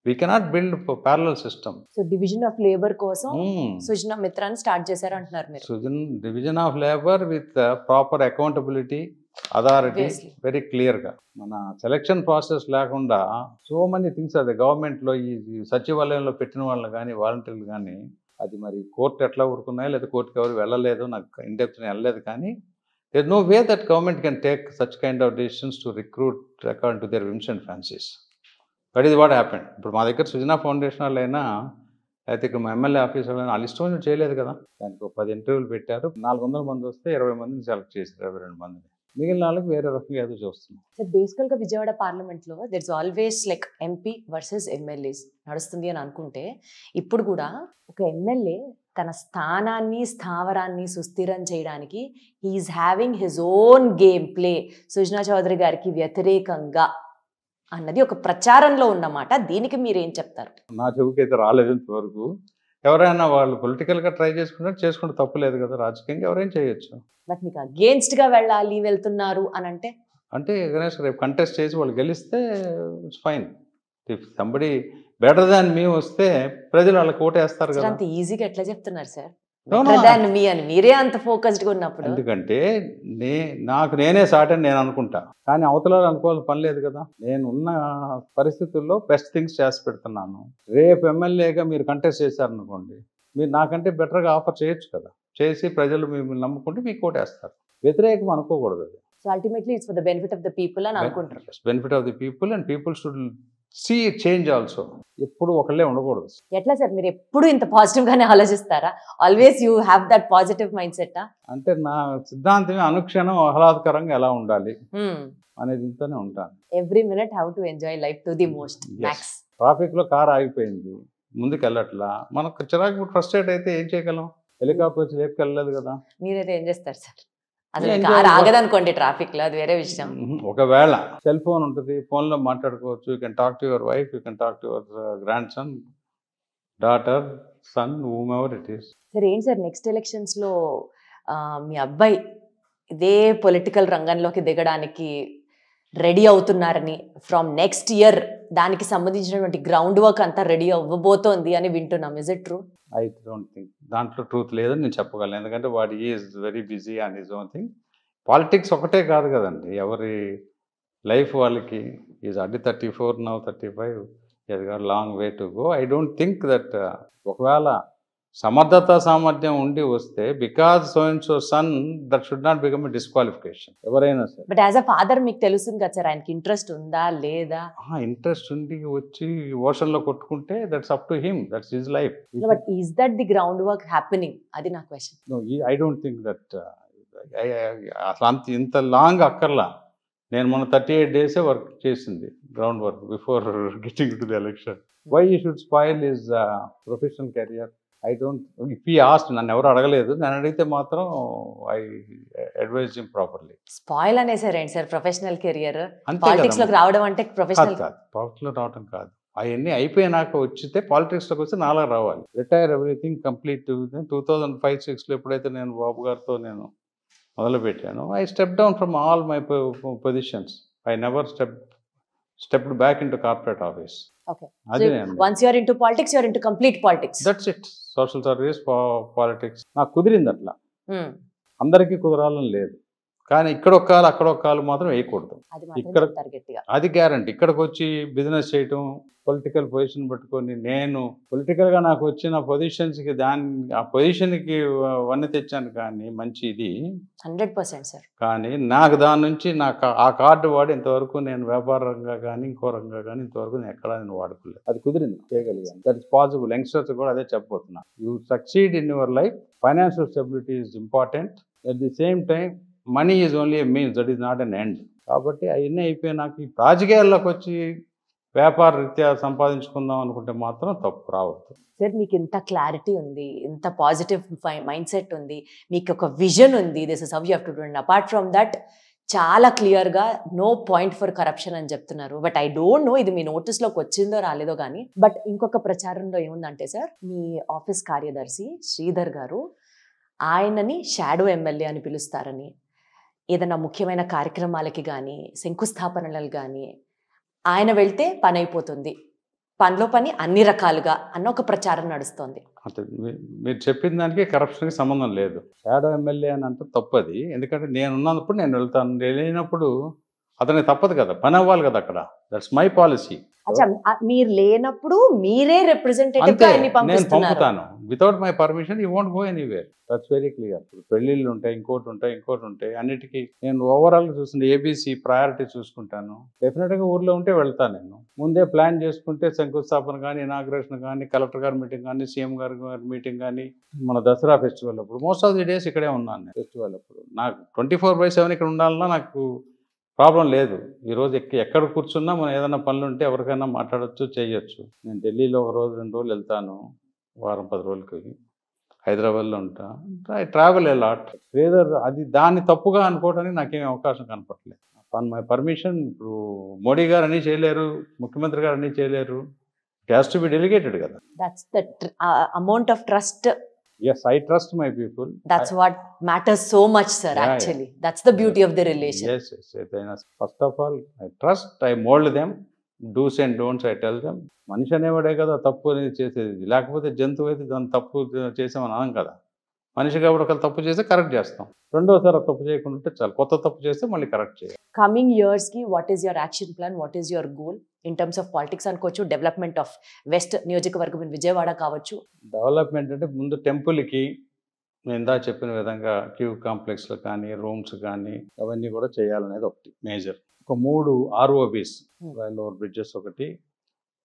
[SPEAKER 3] We cannot build parallel system.
[SPEAKER 2] So division of labour కోసం సుజనా మిత్రాన్ని స్టార్ట్ చేశారు అంటున్నారు మీరు.
[SPEAKER 3] Division of labour with proper accountability, authority, very క్లియర్గా. మన సెలక్షన్ ప్రాసెస్ లేకుండా సో మెనీ థింగ్స్ అది గవర్నమెంట్లో ఈ సచివాలయంలో పెట్టిన వాళ్ళు కానీ వాలంటీర్లు కానీ, అది మరి కోర్టు ఎట్లా ఊరుకున్నాయో లేదా కోర్టుకి ఎవరు వెళ్ళలేదు, నాకు ఇండెప్త్ని వెళ్ళలేదు. కానీ there is no way that government can take such kind of decisions to recruit according to their whims and fancies. That is what happened. ఇప్పుడు మా దగ్గర సుజనా ఫౌండేషన్ వాళ్ళు అయినా, అయితే ఇక్కడ మా ఎమ్మెల్యే ఆఫీసర్ అయినా వాళ్ళు ఇష్టం చేయలేదు కదా. దానికి 10 ఇంటర్వ్యూలు పెట్టారు. 400 మంది వస్తే 20 మందిని సెలెక్ట్ చేశారు, 22 మందిని. మిగిలిన వాళ్ళకి వేరే రకంగా ఏదో చూస్తున్నాం.
[SPEAKER 2] సార్ బేసికల్గా విజయవాడ పార్లమెంట్లో there is always like MP versus MLAs నడుస్తుంది అని అనుకుంటే, ఇప్పుడు కూడా ఒక ఎమ్మెల్యే తన స్థానాన్ని స్థావరాన్ని సుస్థిరం చేయడానికి he is having his own game play Sujana Chowdary గారికి వ్యతిరేకంగా అన్నది ఒక ప్రచారంలో ఉన్నమాట. దీనికి మీరేం చెప్తారు?
[SPEAKER 3] నా చెవుకైతే రాలేదు ఇంతవరకు. ఎవరైనా వాళ్ళు పొలిటికల్గా ట్రై చేసుకుంటే తప్పులేదు కదా. రాజకీయంగా ఎవరైనా చేయొచ్చు.
[SPEAKER 2] బట్ మీకు అగేన్స్ట్గా వెళ్ళాలి వెళ్తున్నారు అని అంటే
[SPEAKER 3] గణేష్ రేపు కంటెస్ట్ చేసి వాళ్ళు గెలిస్తే it's fine. If somebody better than me వస్తే ప్రజలు వాళ్ళకి ఓటేస్తారు కదా.
[SPEAKER 2] అంత ఈజీగా ఎట్లా చెప్తున్నారు సార్ మీ అని? మీరే అంత ఫోకస్డ్గా ఉన్నప్పుడు.
[SPEAKER 3] ఎందుకంటే నాకు నేనే సాట్ అని నేను అనుకుంటా, కానీ అవతల అనుకోవాల్సిన పని లేదు కదా. నేను ఉన్న పరిస్థితుల్లో బెస్ట్ థింగ్స్ చేసి పెడుతున్నాను. రేపు ఎమ్మెల్యేగా మీరు కంటెస్ట్ చేశారనుకోండి, మీరు నాకంటే బెటర్గా ఆఫర్ చేయొచ్చు కదా. చేసి ప్రజలు మిమ్మల్ని నమ్ముకుంటే మీకు ఓటేస్తారు. వ్యతిరేకం అనుకోకూడదు. అది
[SPEAKER 2] so ultimately it's for the benefit of the people అని అనుకుంటారు.
[SPEAKER 3] Benefit of the people and people should see change also. ఎప్పుడు ఒకళ్ళే ఉండకూడదు.
[SPEAKER 2] ఎట్లా సార్ మీరు ఎప్పుడు ఇంత పాజిటివ్ గానే ఆలోచిస్తారా? Always you have that positive mindset?
[SPEAKER 3] అంటే నా సిద్ధాంతమే అనుక్షణం ఆహ్లాదకరంగా ఎలా ఉండాలి అనేది ఇంతనే ఉంటాను.
[SPEAKER 2] Every minute how to enjoy life to the most max.
[SPEAKER 3] Traffic లో కార్ ఆగిపోయింది, ముందుకు వెళ్ళట్లా, మనకు చిరాకు ఫ్రస్ట్రేట్ అయితే ఏం చేయగలం? హెలికాప్టర్ వచ్చి లేపుకెళ్ళలేదు కదా.
[SPEAKER 2] మీరైతే ఏం చేస్తారు సార్? అసలు కార్ ఆగదనుకోండి ట్రాఫిక్ లో, అది వేరే విషయం.
[SPEAKER 3] ఒకవేళ సెల్ ఫోన్ ఉంటుంది, ఫోన్ లో మాట్లాడుకోవచ్చు. You can talk to your wife, you can talk to your grandson, daughter, son, whomever it is.
[SPEAKER 2] Sir ఏంటి సార్ నెక్స్ట్ ఎలక్షన్స్ లో మీ అబ్బాయి ఇదే పొలిటికల్ రంగంలోకి దిగడానికి రెడీ అవుతున్నారని, ఫ్రమ్ నెక్స్ట్ ఇయర్ దానికి సంబంధించినటువంటి గ్రౌండ్ వర్క్ అంతా రెడీ అవ్వబోతోంది అని వింటున్నాం. Is it true?
[SPEAKER 3] I don't think దాంట్లో ట్రూత్ లేదని నేను చెప్పగలను. ఎందుకంటే వాడు is very busy on his own thing. Politics ఒకటే కాదు కదండి, ఎవరి లైఫ్ వాళ్ళకి. ఈజ్ అడ్డి 34 now 35, is got long way to go. I don't think that ఒకవేళ సమర్థత సామర్థ్యం ఉండి వస్తే because so and so son, that should not become a disqualification ఎవరైనా సరే.
[SPEAKER 2] బట్ యాజ్ అ ఫాదర్ మీకు తెలుస్తుంది కదా సార్ ఆయనకి ఇంట్రెస్ట్ ఉందా లేదా?
[SPEAKER 3] ఇంట్రెస్ట్ ఉండి వచ్చి ఓషన్ లో కొట్టుకుంటే that's up to him, that's his life.
[SPEAKER 2] But is that the ground work happening? అది నా question.
[SPEAKER 3] No, I don't think that. అసలు అంత ఇంత లాంగ్ అక్కర్లా. నేను మొన్న 38 days వర్క్ చేసింది, ground work, before getting to the election. Why you should spoil his professional career? I don't. If he asked, నన్ను ఎవరు అడగలేదు, నేను అడిగితే మాత్రం I advise him properly.
[SPEAKER 2] Spoil అనేసారేంటి సార్ ప్రొఫెషనల్ కెరియర్? పాలిటిక్స్ లోకి రావడం అంటే ప్రొఫెషనల్
[SPEAKER 3] కాదు, పాలిటిక్స్ లో రావడం కాదు. అవన్నీ అయిపోయినాక వచ్చితే పాలిటిక్స్ లోకి వస్తే నాలా రావాలి. Retire everything complete. 2005-06 ఎప్పుడైతే నేను బాబు గారితో నేను మొదలుపెట్టాను, I step down from all my positions. I never stepped back into corporate office.
[SPEAKER 2] Okay. So once you are into politics, you are into complete politics.
[SPEAKER 3] That's it. Social service, politics. నాకు కుదిరింది అట్లా. అందరికీ కుదరాలని లేదు, కానీ ఇక్కడ ఒక కాలు అక్కడ ఒక కాలు మాత్రం వేయకూడదు. ఇక్కడ అది గ్యారంటీ. ఇక్కడికి వచ్చి బిజినెస్ చేయటం, పొలిటికల్ పొజిషన్ పట్టుకొని, నేను పొలిటికల్గా నాకు వచ్చిన పొజిషన్స్కి ఆ పొజిషన్కి వన్నీ తెచ్చాను, కానీ మంచి ఇది
[SPEAKER 2] 100% సార్.
[SPEAKER 3] కానీ నాకు దాని నుంచి నాకు ఆ కార్డు వాడి ఇంతవరకు నేను వ్యాపారంగా కానీ ఇంకో రంగా కానీ ఇంతవరకు నేను ఎక్కడా నేను వాడుకోలేదు. అది కుదిరింది, చేయగలిగాను. That is possible. యంగ్స్టర్స్ కూడా అదే చెప్పబోతున్నా. You succeed in your life. Financial stability is important. At the same time money is only a means, that is not an end. కాబట్టి అవన్నీ అయిపోయి నాకు ఈ రాజకీయాల్లోకి వచ్చి వ్యాపార రీత్యా సంపాదించుకుందాం అనుకుంటే మాత్రం తప్పు రావద్దు.
[SPEAKER 2] సార్ మీకు ఇంత క్లారిటీ ఉంది, ఇంత పాజిటివ్ మైండ్ సెట్ ఉంది, మీకు ఒక విజన్ ఉంది, this is how you have to do. And apart from that చాలా క్లియర్గా నో పాయింట్ ఫర్ కరప్షన్ అని చెప్తున్నారు. బట్ ఐ డోంట్ నో ఇది మీ నోటీస్లోకి వచ్చిందో రాలేదో కానీ. బట్ ఇంకొక ప్రచారంలో ఏముందంటే సార్, మీ ఆఫీస్ కార్యదర్శి శ్రీధర్ గారు ఆయనని షాడో ఎమ్మెల్యే అని పిలుస్తారని, ఏదైనా ముఖ్యమైన కార్యక్రమాలకి కానీ శంకుస్థాపనలకు కానీ ఆయన వెళ్తే పని అయిపోతుంది, పనిలో పని అన్ని రకాలుగా అన్న ఒక ప్రచారం నడుస్తోంది.
[SPEAKER 3] అంటే మీరు చెప్పిన దానికి కరప్షన్కి సంబంధం లేదు. షాడో ఎమ్మెల్యే అని అంటే తప్పది. ఎందుకంటే నేను ఉన్నప్పుడు నేను వెళ్తాను, లేనప్పుడు అతనికి తప్పదు కదా, పని అవ్వాలి కదా అక్కడ. That's my policy.
[SPEAKER 2] మీరు లేనప్పుడు మీరే రిప్రజెంటేటివ్
[SPEAKER 3] అంతే,
[SPEAKER 2] గా ఎన్ని
[SPEAKER 3] నేను
[SPEAKER 2] పంపిస్తున్నారు?
[SPEAKER 3] పంపుతాను. Without my permission you won't go anywhere. That's very clear. ఇప్పుడు పెళ్ళిళ్ళు ఉంటాయి, ఇంకోటి ఉంటాయి. అన్నిటికీ నేను ఓవరాల్గా చూసిన ఏబీసీ ప్రయారిటీ చూసుకుంటాను. డెఫినెట్గా ఊర్లో ఉంటే వెళ్తాను. నేను ముందే ప్లాన్ చేసుకుంటే శంకుస్థాపన కానీ, ఇనాగ్రేషన్ కానీ, కలెక్టర్ గారి మీటింగ్ కానీ, సీఎం గారి మీటింగ్ కానీ, మన దసరా ఫెస్టివల్ అప్పుడు మోస్ట్ ఆఫ్ ది డేస్ ఇక్కడే ఉన్నాను నేను. ఫెస్టివల్ అప్పుడు నాకు 24/7 ఇక్కడ ఉండాలన్నా నాకు ప్రాబ్లం లేదు. ఈరోజు ఎక్కడ కూర్చున్నా మనం ఏదైనా పనులు ఉంటే ఎవరికైనా మాట్లాడచ్చు, చేయొచ్చు. నేను ఢిల్లీలో 1 రోజు 2 రోజులు వెళ్తాను, వారం 10 రోజులకి. హైదరాబాద్లో ఉంటా. I travel a lot. Whether అది దాన్ని తప్పుగా అనుకోవడానికి నాకేం అవకాశం కనపడలేదు. My permission. ఇప్పుడు మోడీ గారు అన్నీ చేయలేరు, ముఖ్యమంత్రి గారు అన్నీ చేయలేరు. It has to be delegated కదా.
[SPEAKER 2] That's the amount of trust.
[SPEAKER 3] Yes, I trust my people.
[SPEAKER 2] That's what matters so much, sir.
[SPEAKER 3] Yeah,
[SPEAKER 2] actually, that's the beauty of the relation.
[SPEAKER 3] Yes. First of all, I trust. I mold them. Do's and don'ts I tell them. మనిషి అనేవాడే కదా తప్పు అనేది చేసేది. లేకపోతే జంతువు అయితే దాన్ని తప్పు చేసామని అనం కదా. మనిషి కాబట్టి ఒకరు తప్పు చేస్తే కరెక్ట్ చేస్తాం. రెండోసారి తప్పు చేయకుండా ఉంటే చాలు. కొత్త తప్పు చేస్తే మళ్ళీ కరెక్ట్ చేయాలి.
[SPEAKER 2] కమింగ్ ఇయర్స్ కి what is your action plan? What is your goal in terms of politics అనుకోవచ్చు, డెవలప్మెంట్ ఆఫ్ వెస్ట్ నియోజకవర్గం ఇన్ విజయవాడ కావచ్చు?
[SPEAKER 3] డెవలప్మెంట్ అంటే ముందు టెంపుల్కి నేను ఇందా చెప్పిన విధంగా క్యూ కాంప్లెక్స్లు కానీ, రూమ్స్ కానీ అవన్నీ కూడా చేయాలనేది ఒకటి మేజర్. ఒక 3 ROBs, రైల్ ఓవర్ బ్రిడ్జెస్ ఒకటి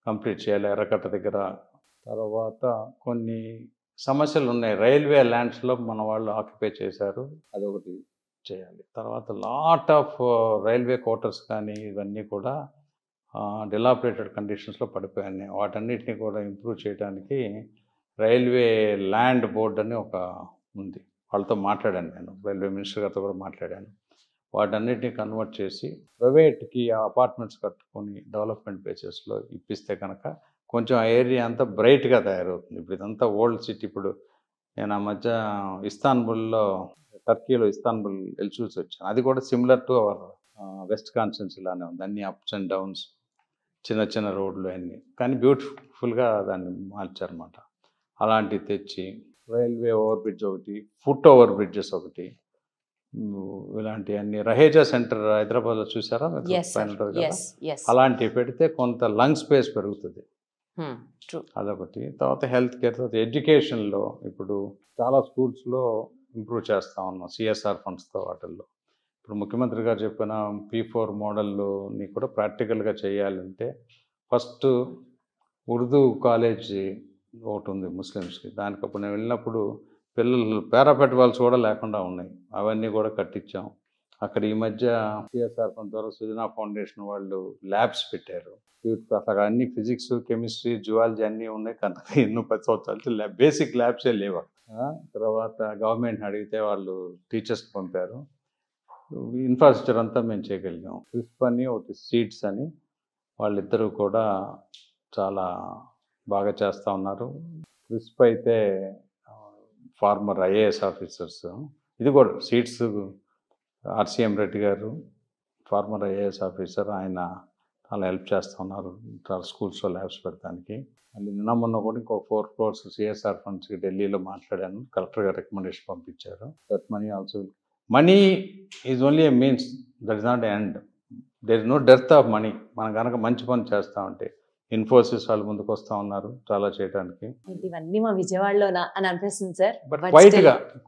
[SPEAKER 3] కంప్లీట్ చేయాలి ఎర్రకట్ట దగ్గర. తర్వాత కొన్ని సమస్యలు ఉన్నాయి, రైల్వే ల్యాండ్స్లో మన వాళ్ళు ఆక్యుపై చేశారు, అదొకటి చేయాలి. తర్వాత లాట్ ఆఫ్ రైల్వే క్వార్టర్స్ కానీ ఇవన్నీ కూడా డిలాబరేటెడ్ కండిషన్స్లో పడిపోయాయి. వాటన్నిటిని కూడా ఇంప్రూవ్ చేయడానికి రైల్వే ల్యాండ్ బోర్డ్ అని ఒక ఉంది, వాళ్ళతో మాట్లాడాను నేను. రైల్వే మినిస్టర్ గారితో కూడా మాట్లాడాను. వాటన్నిటిని కన్వర్ట్ చేసి ప్రైవేట్కి అపార్ట్మెంట్స్ కట్టుకొని డెవలప్మెంట్ బేసిస్లో ఇప్పిస్తే కనుక కొంచెం ఆ ఏరియా అంతా బ్రైట్గా తయారవుతుంది. ఇప్పుడు ఇదంతా ఓల్డ్ సిటీ. ఇప్పుడు నేను ఆ మధ్య ఇస్తాన్బుల్లో, టర్కీలో ఇస్తాన్బుల్ వెళ్ళి చూసి వచ్చాను. అది కూడా similar to our west constituency లానే ఉంది. అన్ని అప్స్ అండ్ డౌన్స్, చిన్న రోడ్లు అన్నీ, కానీ బ్యూటిఫుల్గా దాన్ని మార్చారన్నమాట. అలాంటివి తెచ్చి రైల్వే ఓవర్ బ్రిడ్జ్ ఒకటి, ఫుట్ ఓవర్ బ్రిడ్జెస్ ఒకటి, ఇలాంటివన్నీ. రహేజా సెంటర్ హైదరాబాద్లో చూసారా? అలాంటివి పెడితే కొంత లంగ్ స్పేస్ పెరుగుతుంది. అదొకటి. తర్వాత హెల్త్ కేర్, తర్వాత ఎడ్యుకేషన్లో ఇప్పుడు చాలా స్కూల్స్లో ఇంప్రూవ్ చేస్తూ ఉన్నాం CSR ఫండ్స్తో. వాటిల్లో ఇప్పుడు ముఖ్యమంత్రి గారు చెప్పిన P4 మోడల్ని కూడా ప్రాక్టికల్గా చేయాలంటే ఫస్ట్ ఉర్దూ కాలేజ్ ఒకటి ఉంది ముస్లిమ్స్కి. దానికి అప్పుడు నేను వెళ్ళినప్పుడు పిల్లలు పారాపెట్ కూడా లేకుండా ఉన్నాయి, అవన్నీ కూడా కట్టించాం అక్కడ. ఈ మధ్య CSR ఫండ్ ద్వారా సుజనా ఫౌండేషన్ వాళ్ళు ల్యాబ్స్ పెట్టారు. అసలు అన్ని ఫిజిక్స్, కెమిస్ట్రీ, జువాలజీ అన్నీ ఉన్నాయి. కనుక ఎన్నో 10 సంవత్సరాలు బేసిక్ ల్యాబ్సే లేవు. తర్వాత గవర్నమెంట్ని అడిగితే వాళ్ళు టీచర్స్కి పంపారు. ఇన్ఫ్రాస్ట్రక్చర్ అంతా మేము చేయగలిగాం. క్రిస్ప్ అని ఒకటి, సీడ్స్ అని, వాళ్ళిద్దరూ కూడా చాలా బాగా చేస్తూ ఉన్నారు. క్రిస్ప్ అయితే ఫార్మర్ IAS ఆఫీసర్స్, ఇది కూడా సీడ్స్ RCM రెడ్డి గారు ఫార్మర్ IAS ఆఫీసర్, ఆయన చాలా హెల్ప్ చేస్తూ ఉన్నారు చాలా స్కూల్స్లో ల్యాబ్స్ పెడతానికి. మళ్ళీ నిన్న మొన్న కూడా ఇంకో 4 crores CSR ఫండ్స్కి ఢిల్లీలో మాట్లాడాను, కలెక్టర్ గారు రికమెండేషన్ పంపించారు. That money also, money is only a means, that is not end. There is no dearth of money. మనం కనుక మంచి పని చేస్తూ ఉంటే ఇన్ఫోసిస్ వాళ్ళు ముందుకు వస్తూ ఉన్నారు చాలా చేయడానికి.
[SPEAKER 2] ఇవన్నీ మా విజయవాడలోనా అని అనిపిస్తుంది సార్.
[SPEAKER 3] బట్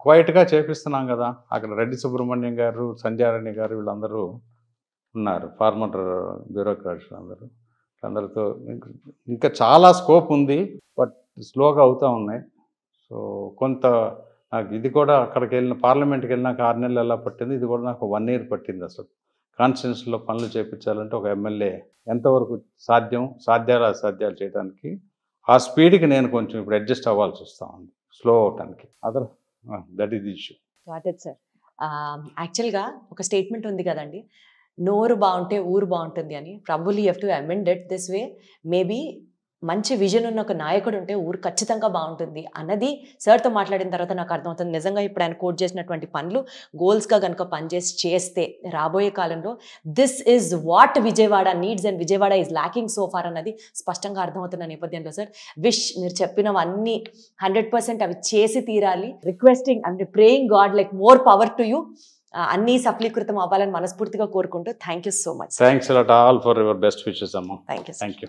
[SPEAKER 3] క్వైట్గా చేపిస్తున్నాం కదా. అక్కడ రెడ్డి సుబ్రహ్మణ్యం గారు, సంధ్యారాణి గారు వీళ్ళందరూ ఉన్నారు, ఫార్మర్ బ్యూరోక్రాట్స్ అందరితో ఇంకా చాలా స్కోప్ ఉంది. బట్ స్లోగా అవుతూ ఉన్నాయి. సో కొంత నాకు ఇది కూడా అక్కడికి వెళ్ళిన, పార్లమెంట్కి వెళ్ళినాక 6 నెలలు ఎలా పట్టింది, ఇది కూడా నాకు 1 year పట్టింది. అసలు కాన్స్టిట్యున్సీలో పనులు చేయించాలంటే ఒక ఎమ్మెల్యే ఎంతవరకు అసాధ్యాలు చేయడానికి ఆ స్పీడ్కి నేను కొంచెం ఇప్పుడు అడ్జస్ట్ అవ్వాల్సి వస్తూ ఉంది, స్లో అవటానికి. That is the issue.
[SPEAKER 2] Got it sir. యాక్చువల్గా ఒక స్టేట్మెంట్ ఉంది కదండి, నోరు బాగుంటే ఊరు బాగుంటుంది అని. Probably you have to amend it this way. Maybe మంచి విజన్ ఉన్న ఒక నాయకుడు ఉంటే ఊరు ఖచ్చితంగా బాగుంటుంది అన్నది సార్తో మాట్లాడిన తర్వాత నాకు అర్థమవుతుంది. నిజంగా ఇప్పుడు ఆయన కోట్ చేసినటువంటి పనులు గోల్స్గా కనుక పనిచేసి చేస్తే రాబోయే కాలంలో this is what Vijayawada needs and Vijayawada is lacking so far అన్నది స్పష్టంగా అర్థమవుతున్న నేపథ్యంలో సార్ విష్ మీరు చెప్పినవన్నీ 100% అవి చేసి తీరాలి. Requesting and praying god like more power to you. అన్నీ సఫలీకృతం అవ్వాలని మనస్ఫూర్తిగా కోరుకుంటూ thank you so much.
[SPEAKER 3] Thanks all for your best wishes అమ్మా.
[SPEAKER 2] Thank you.
[SPEAKER 3] Thank you.